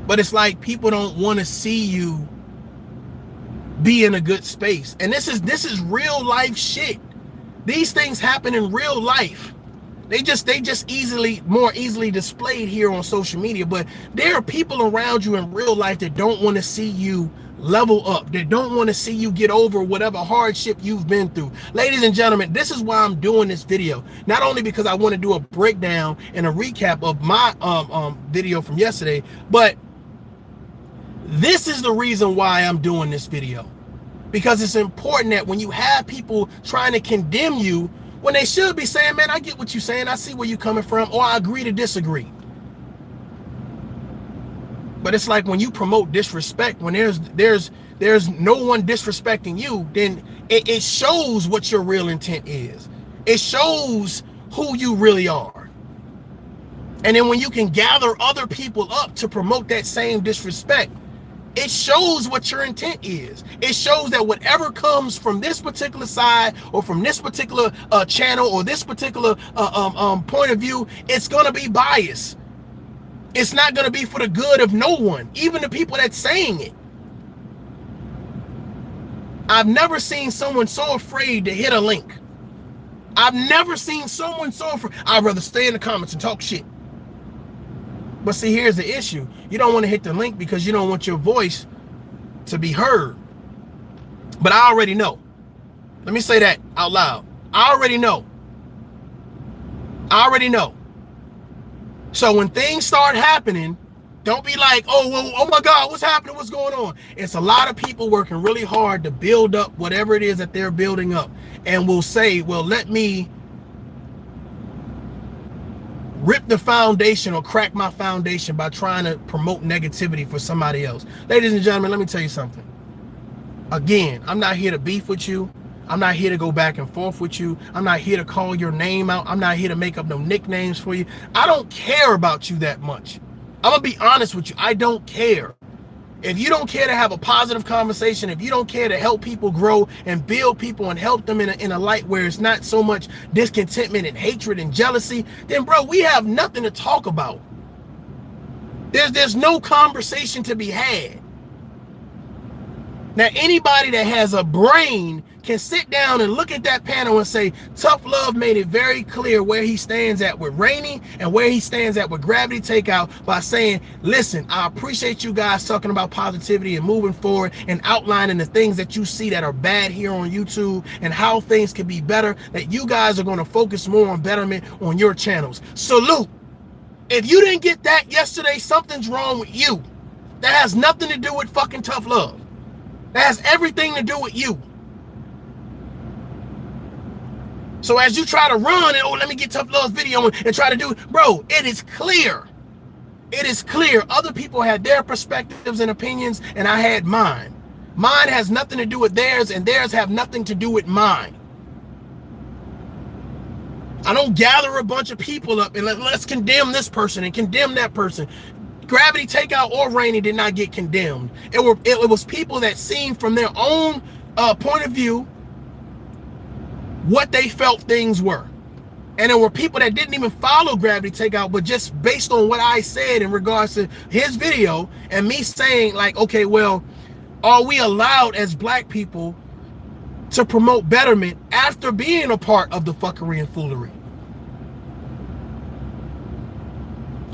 But it's like people don't want to see you be in a good space. And this is real life shit. These things happen in real life. They just more easily displayed here on social media. But there are people around you in real life that don't want to see you level up. They don't want to see you get over whatever hardship you've been through. Ladies and gentlemen, this is why I'm doing this video. Not only because I want to do a breakdown and a recap of my video from yesterday, but this is the reason why I'm doing this video. Because it's important that when you have people trying to condemn you, when they should be saying, man, I get what you're saying, I see where you're coming from, or I agree to disagree. But it's like when you promote disrespect, when there's no one disrespecting you, then it shows what your real intent is. It shows who you really are. And then when you can gather other people up to promote that same disrespect, it shows what your intent is. It shows that whatever comes from this particular side or from this particular channel or this particular point of view, it's going to be biased. It's not going to be for the good of no one, even the people that's saying it. I've never seen someone so afraid to hit a link. I've never seen someone so afraid. I'd rather stay in the comments and talk shit. But see, here's the issue. You don't want to hit the link because you don't want your voice to be heard. But I already know. Let me say that out loud. I already know. I already know. So when things start happening, don't be like, oh, well, oh my God, what's happening? What's going on? It's a lot of people working really hard to build up whatever it is that they're building up. And will say, well, let me rip the foundation or crack my foundation by trying to promote negativity for somebody else. Ladies and gentlemen, let me tell you something. Again, I'm not here to beef with you. I'm not here to go back and forth with you. I'm not here to call your name out. I'm not here to make up no nicknames for you. I don't care about you that much. I'm gonna be honest with you. I don't care. If you don't care to have a positive conversation, if you don't care to help people grow and build people and help them in a light where it's not so much discontentment and hatred and jealousy, then bro, we have nothing to talk about. There's no conversation to be had. Now, anybody that has a brain can sit down and look at that panel and say, ToughLove made it very clear where he stands at with Rainey and where he stands at with Gravity Takeout by saying, listen, I appreciate you guys talking about positivity and moving forward and outlining the things that you see that are bad here on YouTube and how things can be better, that you guys are going to focus more on betterment on your channels. Salute. If you didn't get that yesterday, something's wrong with you. That has nothing to do with fucking ToughLove. That has everything to do with you. So as you try to run and, oh, let me get ToughLove's video and try to do it, bro, it is clear. It is clear. Other people had their perspectives and opinions, and I had mine. Mine has nothing to do with theirs, and theirs have nothing to do with mine. I don't gather a bunch of people up and let's condemn this person and condemn that person. Gravity Takeout or Rainey did not get condemned. It was people that seen from their own point of view what they felt things were. And there were people that didn't even follow Gravity Takeout, but just based on what I said in regards to his video and me saying like, okay, well, are we allowed as black people to promote betterment after being a part of the fuckery and foolery?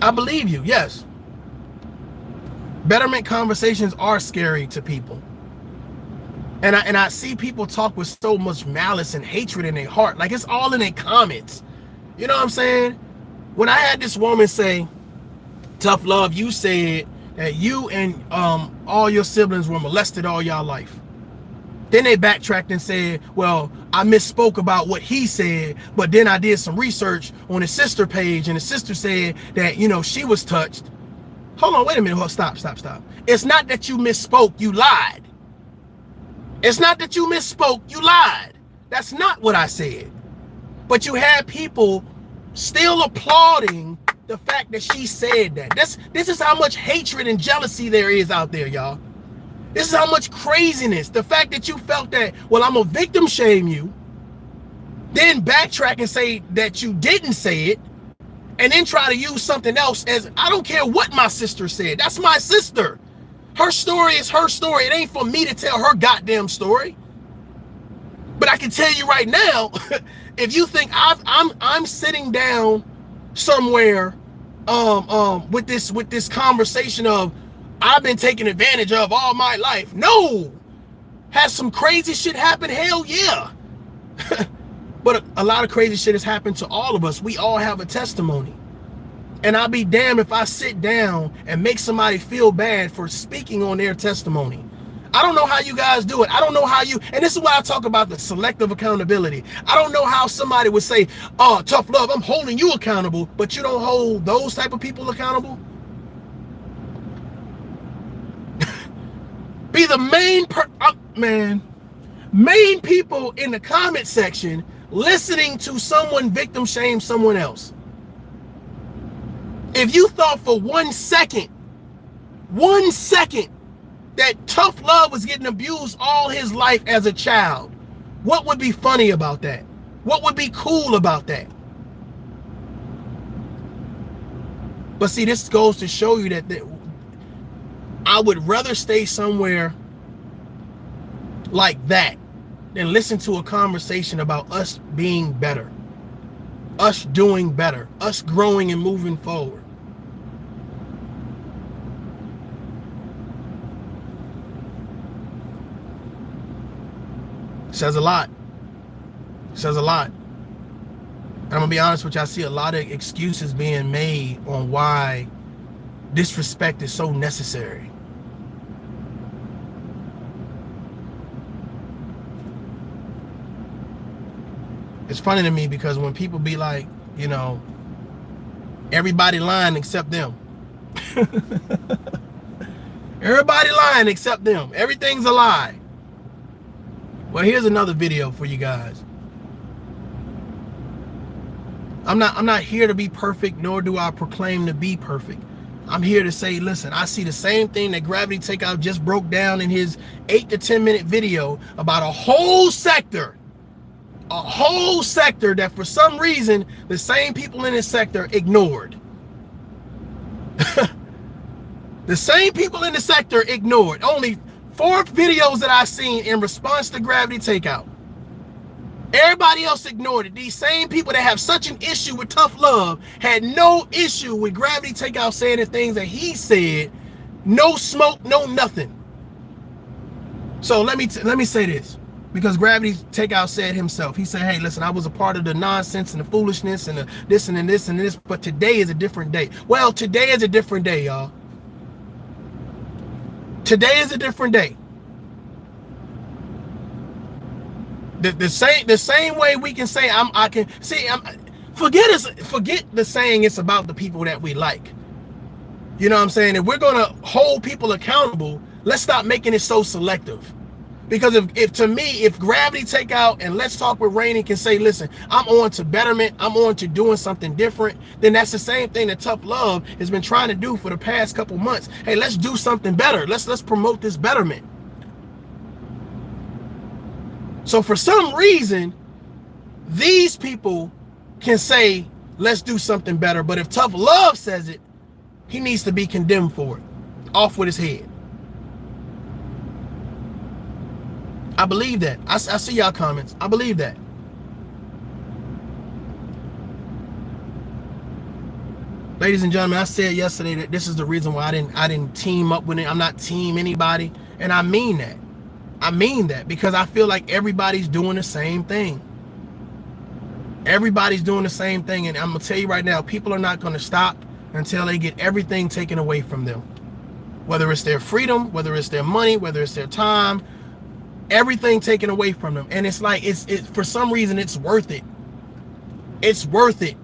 I believe you, yes. Betterment conversations are scary to people. And I see people talk with so much malice and hatred in their heart. Like it's all in their comments. You know what I'm saying? When I had this woman say, ToughLove, you said that you and all your siblings were molested all y'all life. Then they backtracked and said, well, I misspoke about what he said, but then I did some research on his sister page, and his sister said that, you know, she was touched. Hold on, wait a minute. Hold, stop. It's not that you misspoke, you lied. It's not that you misspoke, you lied. That's not what I said. But you had people still applauding the fact that she said that. This is how much hatred and jealousy there is out there, y'all. This is how much craziness. The fact that you felt that, well, I'm gonna victim shame you, then backtrack and say that you didn't say it, and then try to use something else as, I don't care what my sister said. That's my sister. Her story is her story. It ain't for me to tell her goddamn story. But I can tell you right now, if you think I'm sitting down somewhere with this conversation of I've been taken advantage of all my life. No. Has some crazy shit happen? Hell yeah. But a lot of crazy shit has happened to all of us. We all have a testimony. And I'll be damned if I sit down and make somebody feel bad for speaking on their testimony. I don't know how you guys do it. I don't know how you, and this is why I talk about the selective accountability. I don't know how somebody would say, oh, tough love, I'm holding you accountable, but you don't hold those type of people accountable. Be the main people in the comment section listening to someone victim shame someone else. If you thought for 1 second that Tough Love was getting abused all his life as a child, what would be funny about that? What would be cool about that? But see, this goes to show you that I would rather stay somewhere like that than listen to a conversation about us being better, us doing better, us growing and moving forward. Says a lot. Says a lot. I'm gonna be honest with you, I see a lot of excuses being made on why disrespect is so necessary. It's funny to me because when people be like, you know, everybody lying except them. Everybody lying except them. Everything's a lie. Well, here's another video for you guys. I'm not here to be perfect, nor do I proclaim to be perfect. I'm here to say, listen, I see the same thing that Gravity Takeout just broke down in his 8 to 10 minute video about a whole sector that for some reason the same people in this sector ignored. The same people in the sector ignored. Only 4 videos that I've seen in response to Gravity Takeout. Everybody else ignored it. These same people that have such an issue with Tough Love had no issue with Gravity Takeout saying the things that he said. No smoke, no nothing. So let me say this, because Gravity Takeout said himself. He said, hey, listen, I was a part of the nonsense and the foolishness and the this and this and this, but today is a different day. Well, today is a different day, y'all. Today is a different day. The same way we can say forget the saying it's about the people that we like. You know what I'm saying? If we're gonna hold people accountable, let's stop making it so selective. Because if Gravity Takeout and Let's Talk with Rainy can say, listen, I'm on to betterment, I'm on to doing something different, then that's the same thing that Tough Love has been trying to do for the past couple months. Hey, let's do something better. Let's promote this betterment. So for some reason, these people can say, let's do something better. But if Tough Love says it, he needs to be condemned for it. Off with his head. I believe that. I see y'all comments. I believe that. Ladies and gentlemen, I said yesterday that this is the reason why I didn't team up with it. I'm not team anybody. And I mean that. I mean that because I feel like everybody's doing the same thing. Everybody's doing the same thing. And I'm going to tell you right now, people are not going to stop until they get everything taken away from them. Whether it's their freedom, whether it's their money, whether it's their time, Everything taken away from them. And it's like, it's for some reason, it's worth it. It's worth it.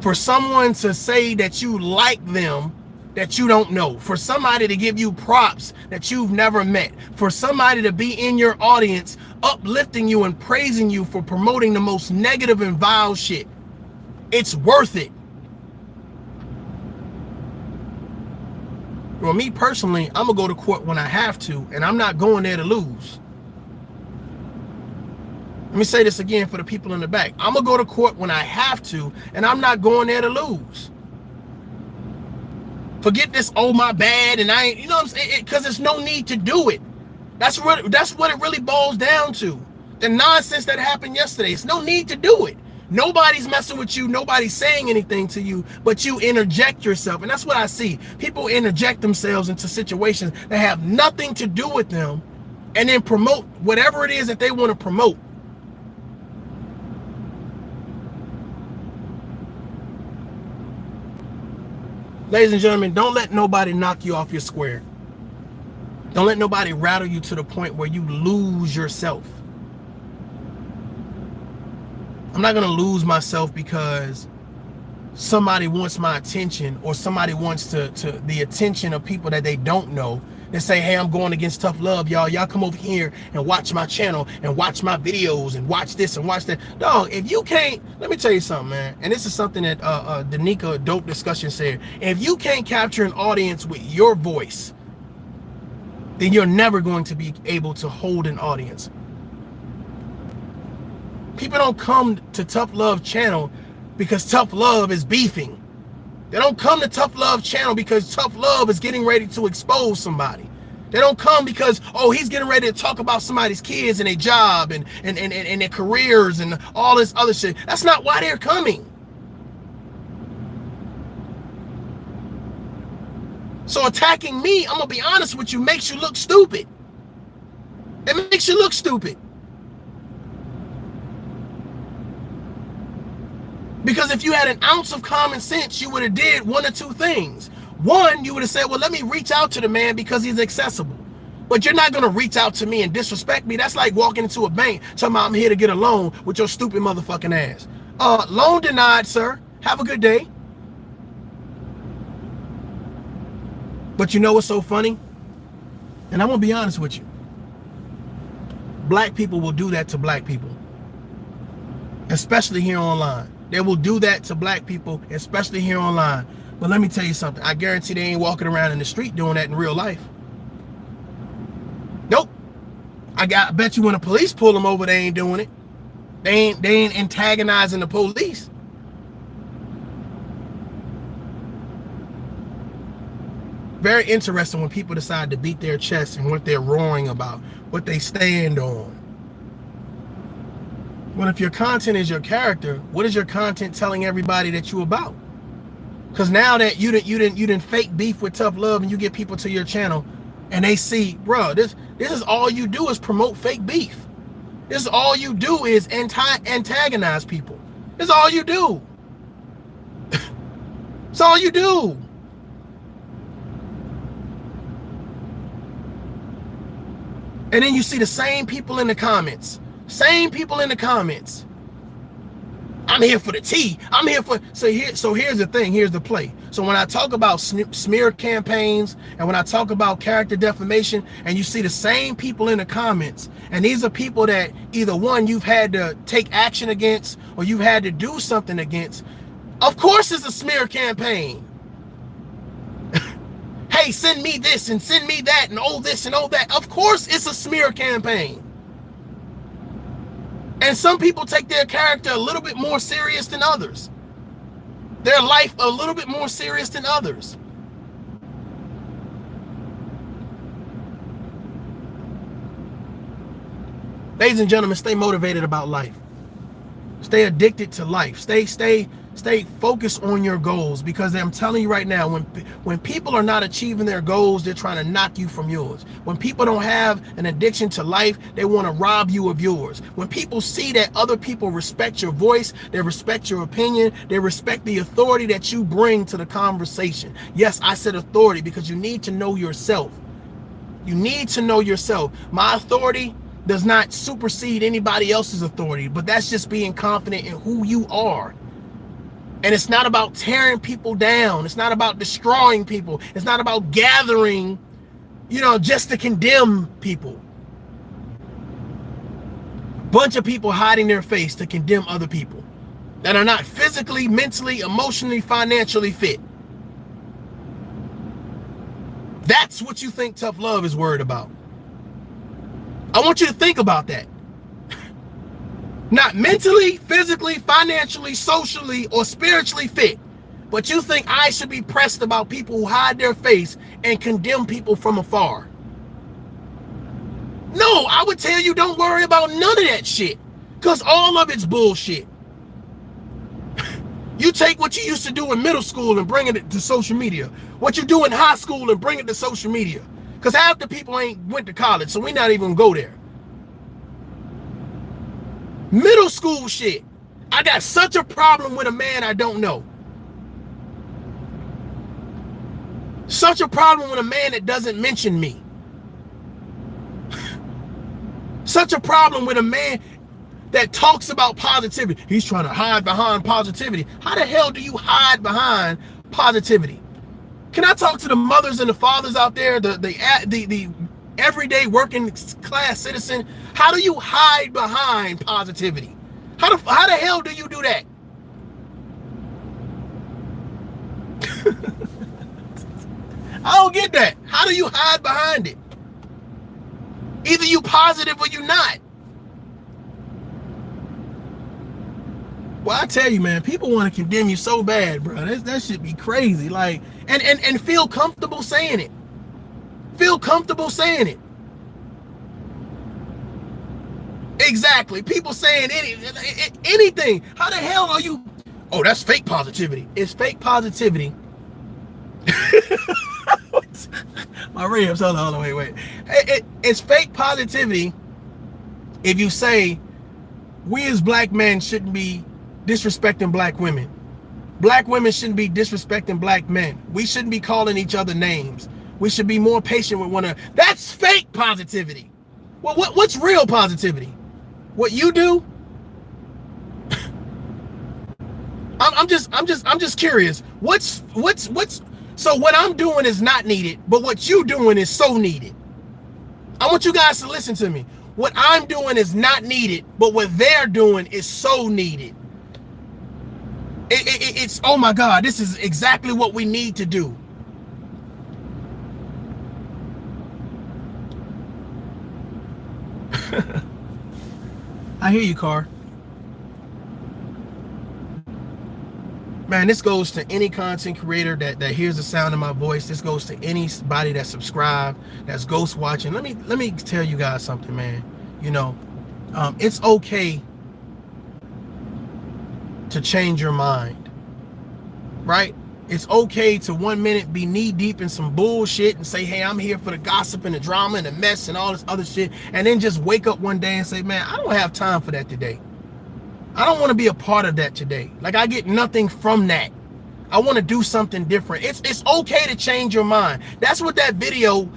For someone to say that you like them that you don't know. For somebody to give you props that you've never met. For somebody to be in your audience uplifting you and praising you for promoting the most negative and vile shit. It's worth it. Well, me personally, I'm gonna go to court when I have to, and I'm not going there to lose. Let me say this again for the people in the back. I'm gonna go to court when I have to, and I'm not going there to lose. Forget this, oh my bad, and I ain't, you know what I'm saying? Because there's no need to do it. That's what it really boils down to. The nonsense that happened yesterday. It's no need to do it. Nobody's messing with you. Nobody's saying anything to you, but you interject yourself. And that's what I see. People interject themselves into situations that have nothing to do with them and then promote whatever it is that they want to promote. Ladies and gentlemen, don't let nobody knock you off your square. Don't let nobody rattle you to the point where you lose yourself. I'm not going to lose myself because somebody wants my attention, or somebody wants the attention of people that they don't know. They say, hey, I'm going against ToughLove, y'all. Y'all come over here and watch my channel and watch my videos and watch this and watch that. Dog, if you can't, let me tell you something, man. And this is something that Danica Dope Discussion said. If you can't capture an audience with your voice, then you're never going to be able to hold an audience. People don't come to ToughLove channel because ToughLove is beefing. They don't come to ToughLove channel because ToughLove is getting ready to expose somebody. They don't come because, oh, he's getting ready to talk about somebody's kids and their job and their careers and all this other shit. That's not why they're coming. So attacking me, I'm gonna be honest with you, makes you look stupid. It makes you look stupid. Because if you had an ounce of common sense, you would have did one or two things. One, you would have said, well, let me reach out to the man because he's accessible. But you're not going to reach out to me and disrespect me. That's like walking into a bank telling me I'm here to get a loan with your stupid motherfucking ass. Loan denied, sir. Have a good day. But you know what's so funny? And I'm going to be honest with you. Black people will do that to black people. Especially here online. They will do that to black people, especially here online. But let me tell you something. I guarantee they ain't walking around in the street doing that in real life. Nope. I bet you when the police pull them over, they ain't doing it. They ain't antagonizing the police. Very interesting when people decide to beat their chest and what they're roaring about, what they stand on. Well, if your content is your character, what is your content telling everybody that you about? Because now that you didn't fake beef with ToughLove and you get people to your channel and they see, bro, this is all you do is promote fake beef. This is all you do is antagonize people. This is all you do. It's all you do. And then you see the same people in the comments. Same people in the comments. I'm here for the tea. I'm here for, so here's the thing, here's the play. So when I talk about smear campaigns and when I talk about character defamation and you see the same people in the comments, and these are people that either one, you've had to take action against or you've had to do something against, of course it's a smear campaign. Hey, send me this and send me that and oh this and oh that. Of course it's a smear campaign. And some people take their character a little bit more serious than others. Their life a little bit more serious than others. Ladies and gentlemen, stay motivated about life. Stay addicted to life. Stay focused on your goals, because I'm telling you right now, when people are not achieving their goals, they're trying to knock you from yours. When people don't have an addiction to life, they want to rob you of yours. When people see that other people respect your voice, they respect your opinion, they respect the authority that you bring to the conversation. Yes, I said authority because you need to know yourself. You need to know yourself. My authority does not supersede anybody else's authority, but that's just being confident in who you are. And it's not about tearing people down. It's not about destroying people. It's not about gathering, just to condemn people. Bunch of people hiding their face to condemn other people that are not physically, mentally, emotionally, financially fit. That's what you think tough love is worried about. I want you to think about that. Not mentally, physically, financially, socially, or spiritually fit. But you think I should be pressed about people who hide their face and condemn people from afar. No, I would tell you don't worry about none of that shit. Because all of it's bullshit. You take what you used to do in middle school and bring it to social media. What you do in high school and bring it to social media. Because half the people ain't went to college, so we not even go there. Middle school shit. I got such a problem with a man I don't know. Such a problem with a man that doesn't mention me. Such a problem with a man that talks about positivity. He's trying to hide behind positivity. How the hell do you hide behind positivity? Can I talk to the mothers and the fathers out there, the everyday working class citizen? How do you hide behind positivity? How the hell do you do that? I don't get that. How do you hide behind it? Either you positive or you not. Well, I tell you, man, people want to condemn you so bad, bro. That should be crazy. Like, and feel comfortable saying it. Feel comfortable saying it. Exactly. People saying anything. How the hell are you? Oh, that's fake positivity. It's fake positivity. My ribs. Hold on, wait. It's fake positivity if you say we as black men shouldn't be disrespecting black women. Black women shouldn't be disrespecting black men. We shouldn't be calling each other names. We should be more patient with one another. That's fake positivity. Well, what's real positivity? What you do? I'm just curious. What's so what I'm doing is not needed, but what you doing is so needed. I want you guys to listen to me. What I'm doing is not needed, but what they're doing is so needed. It's, oh my God, this is exactly what we need to do. I hear you, Car. Man, this goes to any content creator that hears the sound of my voice. This goes to anybody that subscribed, that's ghost watching. Let me tell you guys something, man. It's okay to change your mind, right? It's okay to 1 minute be knee deep in some bullshit and say, hey, I'm here for the gossip and the drama and the mess and all this other shit, and then just wake up one day and say, man, I don't have time for that today. I don't want to be a part of that today. Like, I get nothing from that. I want to do something different. It's okay to change your mind. That's what that video,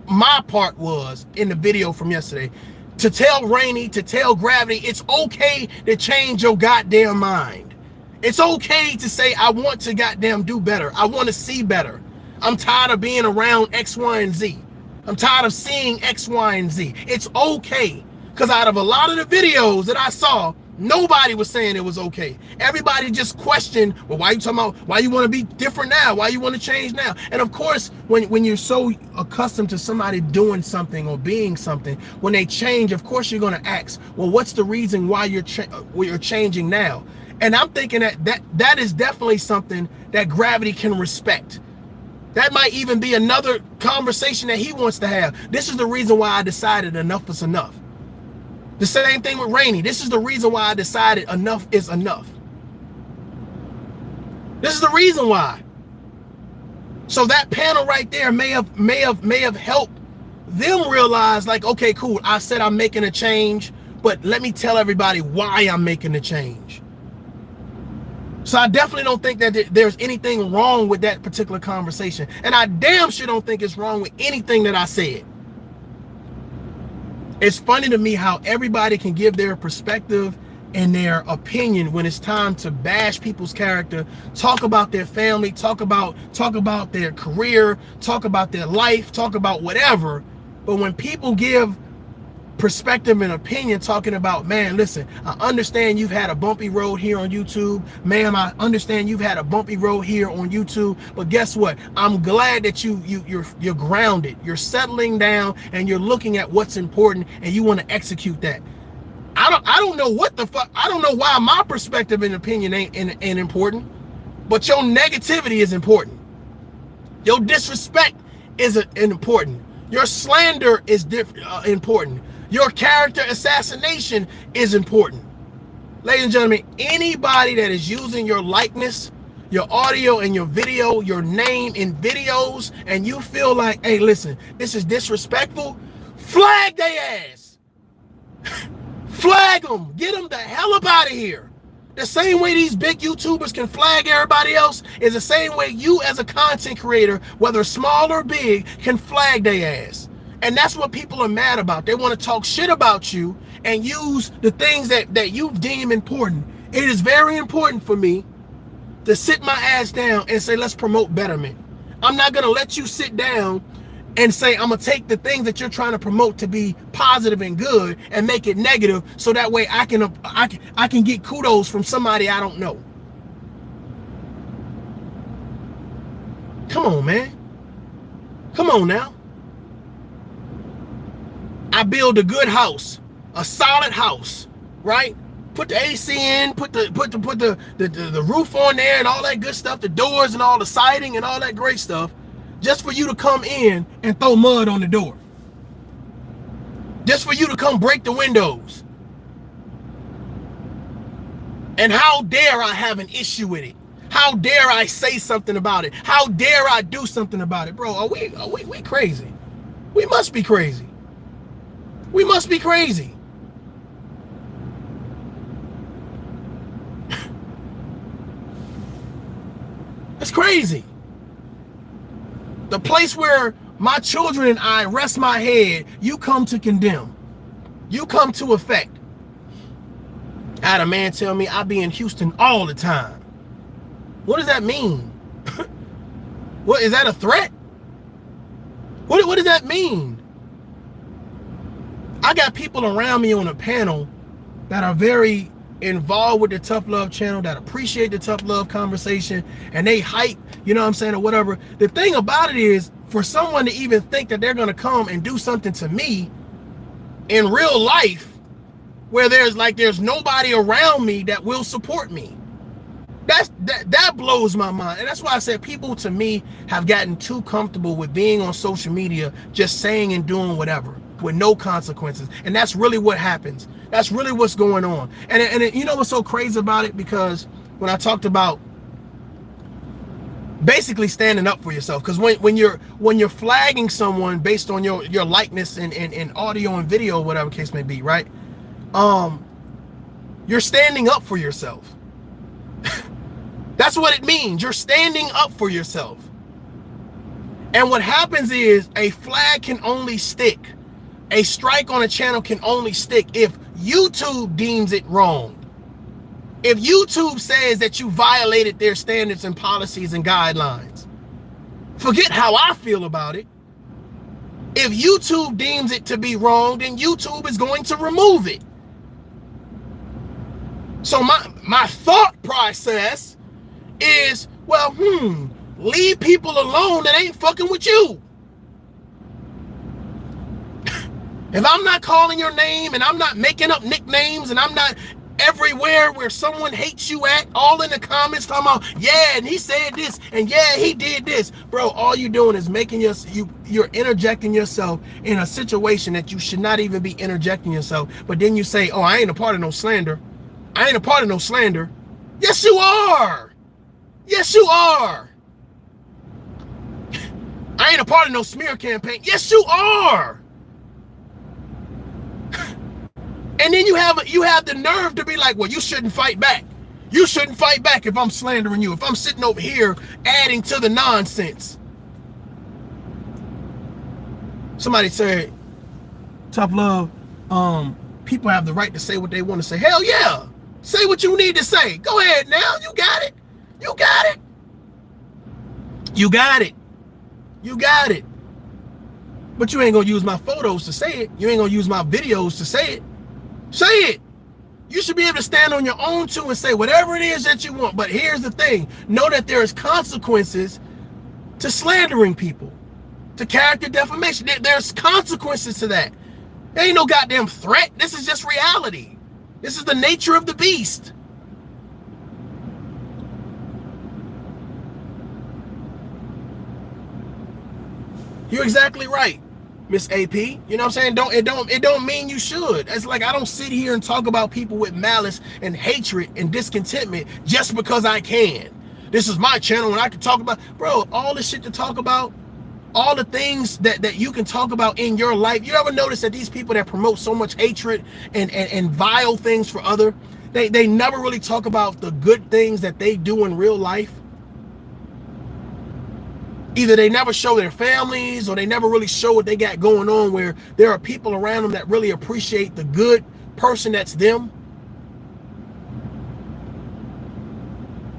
my part was in the video from yesterday. To tell Rainy, to tell Gravity, it's okay to change your goddamn mind. It's okay to say, I want to goddamn do better. I want to see better. I'm tired of being around X, Y, and Z. I'm tired of seeing X, Y, and Z. It's okay. Because out of a lot of the videos that I saw, nobody was saying it was okay. Everybody just questioned, well, why you talking about, why you want to be different now? Why you want to change now? And of course, when you're so accustomed to somebody doing something or being something, when they change, of course you're going to ask, well, what's the reason why you're changing now? And I'm thinking that is definitely something that Gravity can respect. That might even be another conversation that he wants to have. This is the reason why I decided enough is enough. The same thing with Rainy. This is the reason why I decided enough is enough. This is the reason why. So that panel right there may have helped them realize, like, okay, cool. I said I'm making a change, but let me tell everybody why I'm making the change. So I definitely don't think that there's anything wrong with that particular conversation. And I damn sure don't think it's wrong with anything that I said. It's funny to me how everybody can give their perspective and their opinion when it's time to bash people's character, talk about their family, talk about their career, talk about their life, talk about whatever. But when people give perspective and opinion talking about, man, listen, I understand you've had a bumpy road here on YouTube. Ma'am, I understand you've had a bumpy road here on YouTube, but guess what? I'm glad that you're grounded. You're settling down and you're looking at what's important and you want to execute that. I don't know what the fuck. I don't know why my perspective and opinion ain't important, but your negativity is important. Your disrespect is important. Your slander is important. Your character assassination is important. Ladies and gentlemen, anybody that is using your likeness, your audio and your video, your name in videos, and you feel like, hey, listen, this is disrespectful, flag their ass. Flag them. Get them the hell up out of here. The same way these big YouTubers can flag everybody else is the same way you as a content creator, whether small or big, can flag their ass. And that's what people are mad about. They want to talk shit about you and use the things that you deem important. It is very important for me to sit my ass down and say, let's promote betterment. I'm not going to let you sit down and say, I'm going to take the things that you're trying to promote to be positive and good and make it negative so that way I can get kudos from somebody I don't know. Come on, man. Come on now. I build a good house, a solid house, right? Put the AC in, put the roof on there and all that good stuff, the doors and all the siding and all that great stuff, just for you to come in and throw mud on the door. Just for you to come break the windows. And how dare I have an issue with it? How dare I say something about it? How dare I do something about it? Bro, are we crazy? We must be crazy. We must be crazy. It's crazy. The place where my children and I rest my head, you come to condemn. You come to affect. I had a man tell me I be in Houston all the time. What does that mean? What, is that a threat? What does that mean? I got people around me on a panel that are very involved with the ToughLove channel, that appreciate the ToughLove conversation, and they hype, you know what I'm saying, or whatever. The thing about it is, for someone to even think that they're going to come and do something to me in real life, where there's nobody around me that will support me, that blows my mind. And that's why I said people to me have gotten too comfortable with being on social media, just saying and doing whatever with no consequences. And that's really what happens. That's really what's going on. And you know what's so crazy about it? Because when I talked about basically standing up for yourself, because when you're flagging someone based on your likeness and audio and video, whatever case may be, right? You're standing up for yourself. That's what it means. You're standing up for yourself. And what happens is a flag can only stick. A strike on a channel can only stick if YouTube deems it wrong. If YouTube says that you violated their standards and policies and guidelines. Forget how I feel about it. If YouTube deems it to be wrong, then YouTube is going to remove it. So my thought process is, well, leave people alone that ain't fucking with you. If I'm not calling your name and I'm not making up nicknames and I'm not everywhere where someone hates you at, all in the comments talking about, yeah, and he said this, and yeah, he did this. Bro, all you're doing is you're interjecting yourself in a situation that you should not even be interjecting yourself. But then you say, oh, I ain't a part of no slander. I ain't a part of no slander. Yes, you are. Yes, you are. I ain't a part of no smear campaign. Yes, you are. And then you have the nerve to be like, well, you shouldn't fight back. You shouldn't fight back if I'm slandering you, if I'm sitting over here adding to the nonsense. Somebody said, ToughLove, people have the right to say what they want to say. Hell yeah. Say what you need to say. Go ahead now. You got it. You got it. You got it. You got it. But you ain't gonna use my photos to say it. You ain't gonna use my videos to say it. Say it. You should be able to stand on your own too and say whatever it is that you want. But here's the thing. Know that there is consequences to slandering people, to character defamation. There's consequences to that. There ain't no goddamn threat. This is just reality. This is the nature of the beast. You're exactly right, Miss AP. You know what I'm saying? It don't mean you should. It's like I don't sit here and talk about people with malice and hatred and discontentment just because I can. This is my channel and I can talk about, bro, all the shit to talk about, all the things that you can talk about in your life. You ever notice that these people that promote so much hatred and vile things for other, they never really talk about the good things that they do in real life? Either they never show their families or they never really show what they got going on, where there are people around them that really appreciate the good person that's them.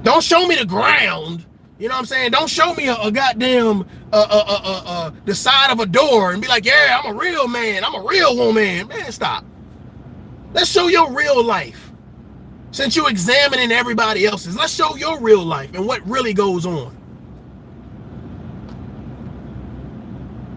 Don't show me the ground. You know what I'm saying? Don't show me a goddamn the side of a door and be like, yeah, I'm a real man. I'm a real woman. Man, stop. Let's show your real life. Since you're examining everybody else's, let's show your real life and what really goes on.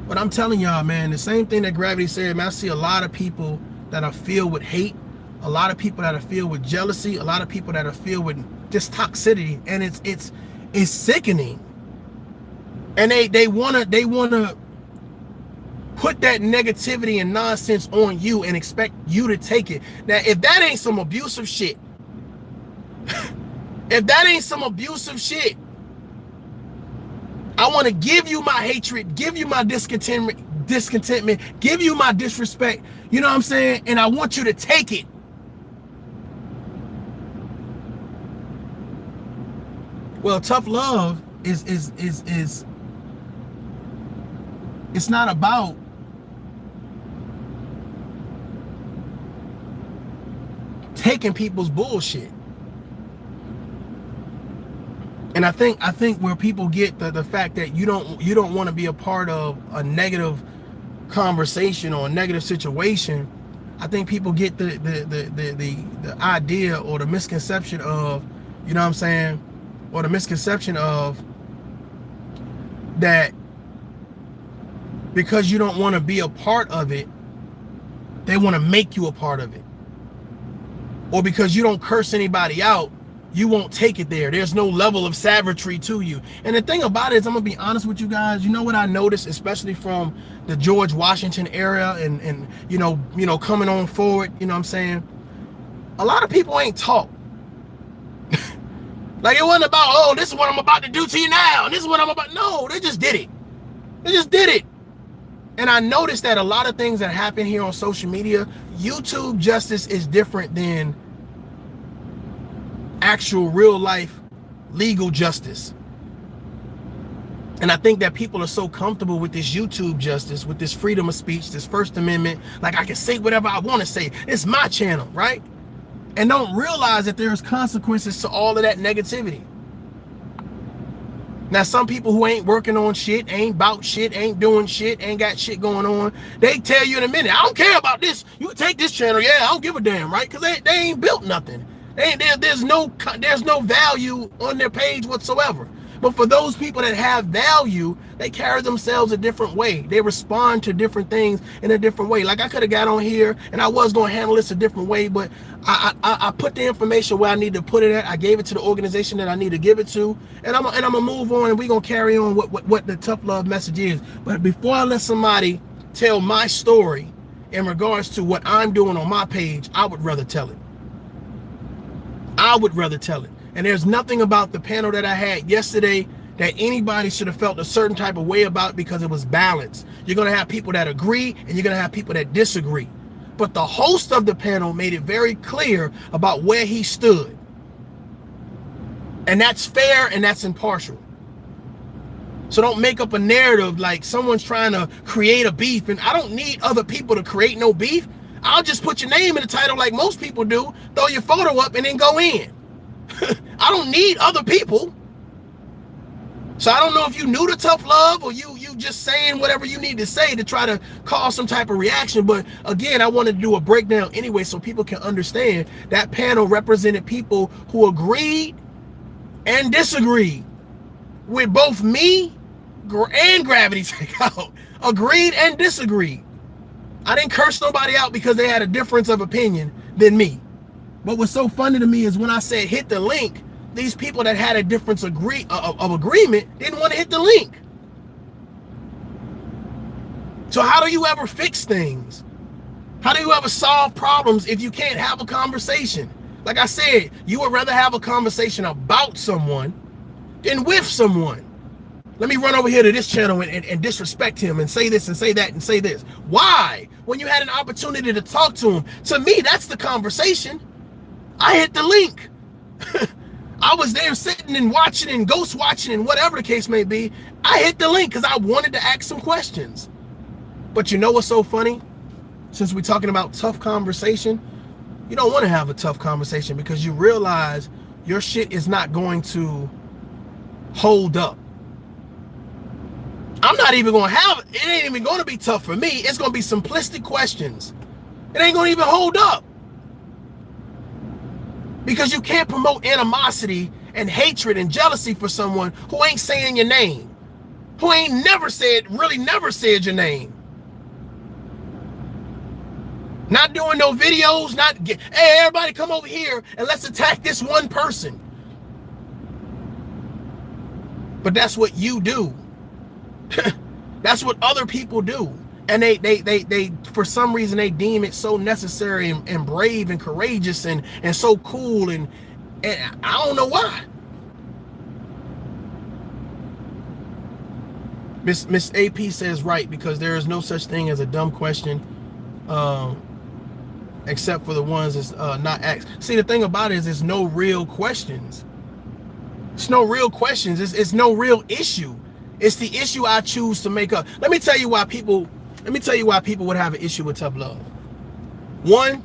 But I'm telling y'all, man, the same thing that Gravity said, man, I see a lot of people that are filled with hate, a lot of people that are filled with jealousy, a lot of people that are filled with just toxicity, and it's sickening. And they wanna put that negativity and nonsense on you and expect you to take it. Now, if that ain't some abusive shit, if that ain't some abusive shit, I want to give you my hatred, give you my discontentment, give you my disrespect. You know what I'm saying? And I want you to take it. Well, tough love is it's not about taking people's bullshit. And I think where people get the fact that you don't want to be a part of a negative conversation or a negative situation, I think people get the idea or the misconception of, you know what I'm saying, or the misconception of that because you don't want to be a part of it, they want to make you a part of it. Or because you don't curse anybody out, you won't take it there. There's no level of savagery to you. And the thing about it is, I'm gonna be honest with you guys, you know what I noticed, especially from the George Washington era and you know coming on forward, you know what I'm saying, a lot of people ain't taught. Like, it wasn't about, oh, this is what I'm about to do to you now, and this is what I'm about. No, they just did it. They just did it. And I noticed that a lot of things that happen here on social media, YouTube justice is different than actual real life legal justice. And I think that people are so comfortable with this YouTube justice, with this freedom of speech, this First Amendment, like I can say whatever I want to say. It's my channel, right? And don't realize that there's consequences to all of that negativity. Now, some people who ain't working on shit, ain't about shit, ain't doing shit, ain't got shit going on, they tell you in a minute, I don't care about this. You can take this channel. Yeah, I don't give a damn, right? Because they ain't built nothing. There's no value on their page whatsoever. But for those people that have value, they carry themselves a different way. They respond to different things in a different way. Like, I could have got on here and I was going to handle this a different way, but I put the information where I need to put it at. I gave it to the organization that I need to give it to, and I'm gonna move on, and we're gonna carry on what the tough love message is. But before I let somebody tell my story in regards to what I'm doing on my page, I would rather tell it. I would rather tell it. And there's nothing about the panel that I had yesterday that anybody should have felt a certain type of way about, because it was balanced. You're going to have people that agree and you're going to have people that disagree. But the host of the panel made it very clear about where he stood. And that's fair and that's impartial. So don't make up a narrative like someone's trying to create a beef. And I don't need other people to create no beef. I'll just put your name in the title like most people do, throw your photo up and then go in. I don't need other people. So I don't know if you new to Tough Love or you just saying whatever you need to say to try to cause some type of reaction. But again, I wanted to do a breakdown anyway so people can understand that panel represented people who agreed and disagreed with both me and Gravity Takeout. Agreed and disagreed. I didn't curse nobody out because they had a difference of opinion than me. But what's so funny to me is when I said hit the link, these people that had a difference of agreement didn't want to hit the link. So how do you ever fix things? How do you ever solve problems if you can't have a conversation? Like I said, you would rather have a conversation about someone than with someone. Let me run over here to this channel and disrespect him and say this and say that and say this. Why? When you had an opportunity to talk to him. To me, that's the conversation. I hit the link. I was there sitting and watching and ghost watching and whatever the case may be. I hit the link because I wanted to ask some questions. But you know what's so funny? Since we're talking about tough conversation, you don't want to have a tough conversation because you realize your shit is not going to hold up. I'm not even going to have, it ain't even going to be tough for me. It's going to be simplistic questions. It ain't going to even hold up. Because you can't promote animosity and hatred and jealousy for someone who ain't saying your name. Who ain't really never said your name. Not doing no videos, hey, everybody come over here and let's attack this one person. But that's what you do. That's what other people do. And they for some reason they deem it so necessary and brave and courageous and so cool and I don't know why. Miss AP says right, because there is no such thing as a dumb question, except for the ones that's not asked. See, the thing about it is there's no real questions. It's no real questions. It's no real issue. It's the issue I choose to make up. Let me tell you why people would have an issue with Tough Love. One,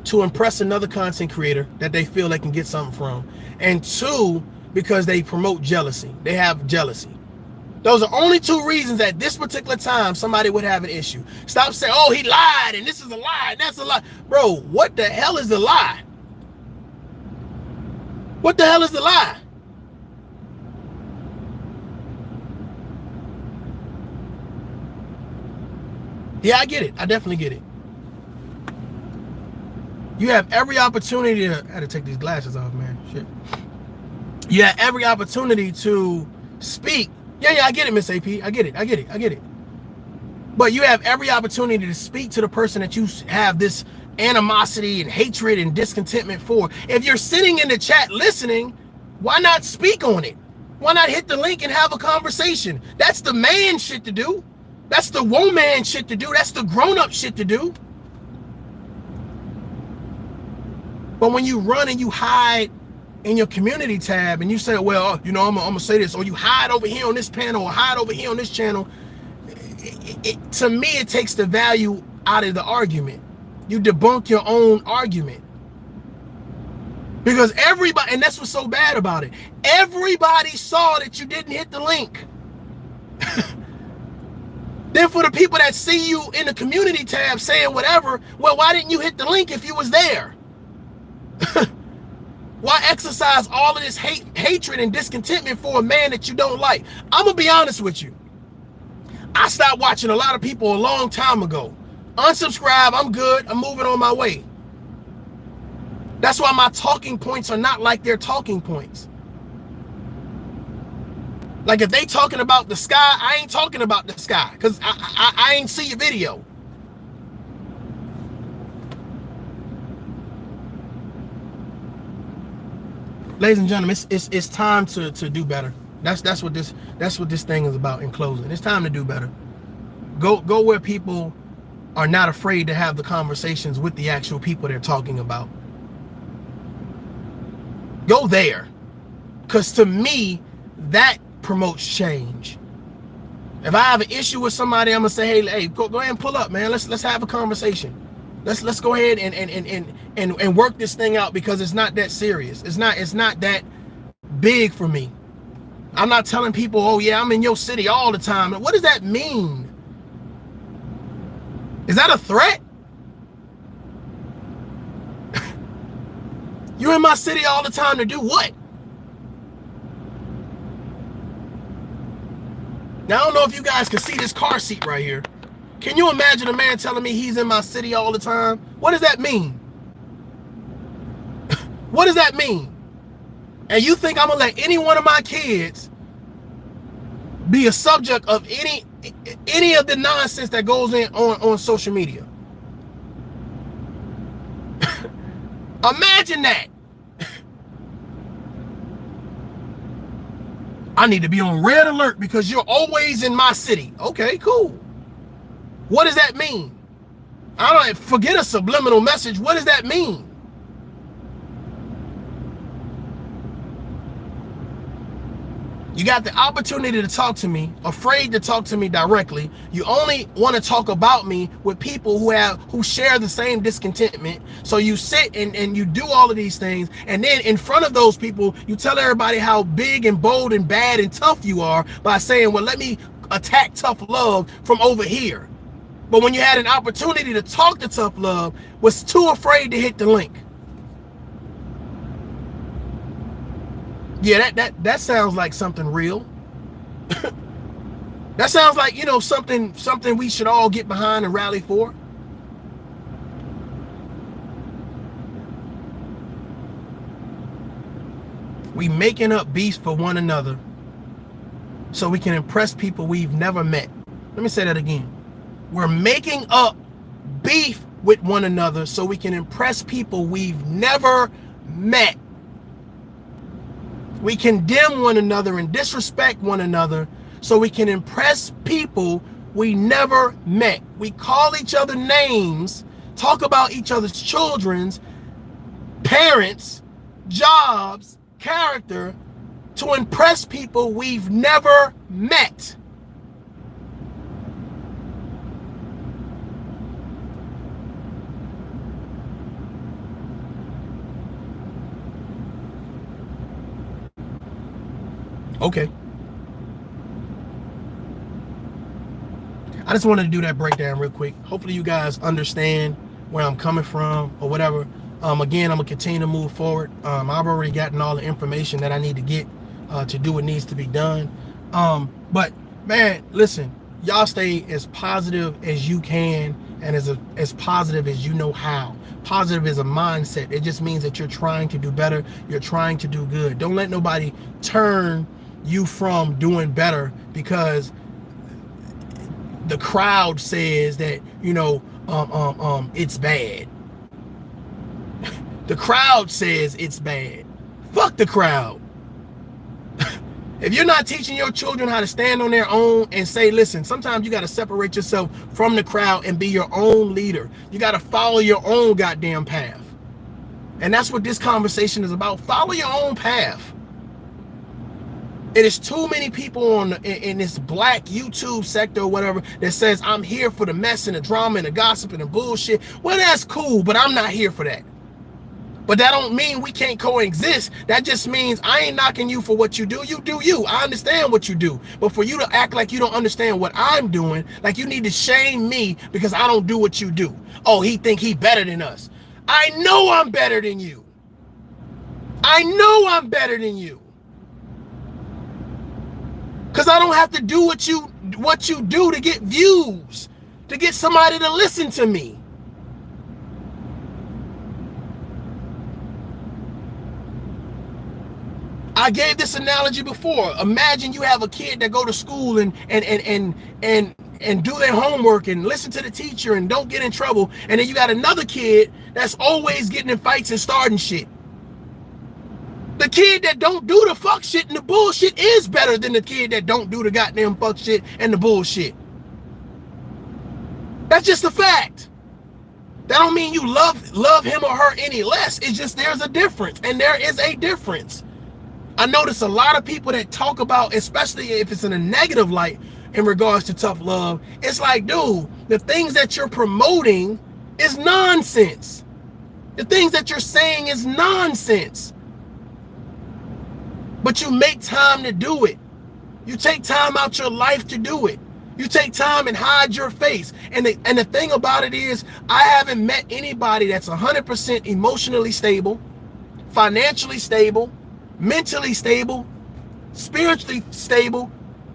to impress another content creator that they feel they can get something from. And two, because they promote jealousy. They have jealousy. Those are only two reasons at this particular time somebody would have an issue. Stop saying, oh, he lied and this is a lie and that's a lie. Bro, what the hell is the lie? What the hell is the lie? Yeah, I get it. I definitely get it. You have every opportunity to, I had to take these glasses off, man. Shit. You have every opportunity to speak. Yeah, I get it, Miss AP. I get it. But you have every opportunity to speak to the person that you have this animosity and hatred and discontentment for. If you're sitting in the chat listening, why not speak on it? Why not hit the link and have a conversation? That's the man shit to do. That's the woman shit to do. That's the grown-up shit to do. But when you run and you hide in your community tab and you say, well, you know, I'm gonna say this, or you hide over here on this panel or hide over here on this channel, to me, it takes the value out of the argument. You debunk your own argument. Because everybody, and that's what's so bad about it, everybody saw that you didn't hit the link. Then for the people that see you in the community tab saying whatever, well, why didn't you hit the link if you was there? Why exercise all of this hatred and discontentment for a man that you don't like? I'm gonna be honest with you. I stopped watching a lot of people a long time ago. Unsubscribe, I'm good, I'm moving on my way. That's why my talking points are not like their talking points. Like if they talking about the sky, I ain't talking about the sky because I ain't see your video. Ladies and gentlemen, it's time to do better. That's what this thing is about in closing. It's time to do better. Go where people are not afraid to have the conversations with the actual people they're talking about. Go there. Because to me, that promotes change. If I have an issue with somebody, I'm gonna say, hey, go ahead and pull up, man. Let's have a conversation. Let's go ahead and work this thing out, because it's not that serious. It's not that big for me. I'm not telling people, oh yeah, I'm in your city all the time. What does that mean? Is that a threat? You're in my city all the time to do what? Now, I don't know if you guys can see this car seat right here. Can you imagine a man telling me he's in my city all the time? What does that mean? What does that mean? And you think I'm gonna let any one of my kids be a subject of any of the nonsense that goes in on social media? Imagine that. I need to be on red alert because you're always in my city. Okay, cool. What does that mean? I don't forget a subliminal message. What does that mean? You got the opportunity to talk to me, afraid to talk to me directly. You only want to talk about me with people who share the same discontentment. So you sit and you do all of these things, and then in front of those people, you tell everybody how big and bold and bad and tough you are by saying, well, let me attack ToughLove from over here. But when you had an opportunity to talk to ToughLove, was too afraid to hit the link. Yeah, that sounds like something real. That sounds like, you know, something we should all get behind and rally for. We making up beefs for one another so we can impress people we've never met. Let me say that again. We're making up beef with one another so we can impress people we've never met. We condemn one another and disrespect one another so we can impress people we never met. We call each other names, talk about each other's children's, parents, jobs, character to impress people we've never met. Okay. I just wanted to do that breakdown real quick. Hopefully you guys understand where I'm coming from or whatever. Again, I'm gonna continue to move forward. I've already gotten all the information that I need to get to do what needs to be done. But man, listen, y'all stay as positive as you can and as positive as you know how. Positive is a mindset. It just means that you're trying to do better. You're trying to do good. Don't let nobody turn you from doing better because the crowd says that, you know, it's bad. The crowd says it's bad. Fuck the crowd. If you're not teaching your children how to stand on their own and say, listen, sometimes you got to separate yourself from the crowd and be your own leader. You got to follow your own goddamn path. And that's what this conversation is about. Follow your own path. It is too many people in this black YouTube sector or whatever that says, I'm here for the mess and the drama and the gossip and the bullshit. Well, that's cool, but I'm not here for that. But that don't mean we can't coexist. That just means I ain't knocking you for what you do. You do you. I understand what you do. But for you to act like you don't understand what I'm doing, like you need to shame me because I don't do what you do. Oh, he think he better than us. I know I'm better than you. I know I'm better than you. Because I don't have to do what you do to get views, to get somebody to listen to me. I gave this analogy before. Imagine you have a kid that go to school and do their homework and listen to the teacher and don't get in trouble. And then you got another kid that's always getting in fights and starting shit. The kid that don't do the fuck shit and the bullshit is better than the kid that don't do the goddamn fuck shit and the bullshit. That's just a fact. That don't mean you love him or her any less. It's just there's a difference, and there is a difference. I notice a lot of people that talk about, especially if it's in a negative light in regards to ToughLove, it's like, dude, the things that you're promoting is nonsense. The things that you're saying is nonsense. But you make time to do it. You take time out your life to do it. You take time and hide your face. And the thing about it is, I haven't met anybody that's 100% emotionally stable, financially stable, mentally stable, spiritually stable,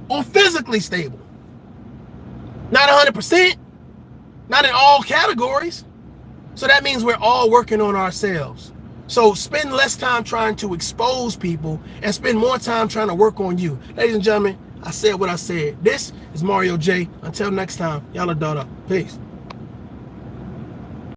or physically stable. Not 100%, not in all categories. So that means we're all working on ourselves. So spend less time trying to expose people and spend more time trying to work on you. Ladies and gentlemen, I said what I said. This is Mario J. Until next time, y'all are done up. Peace.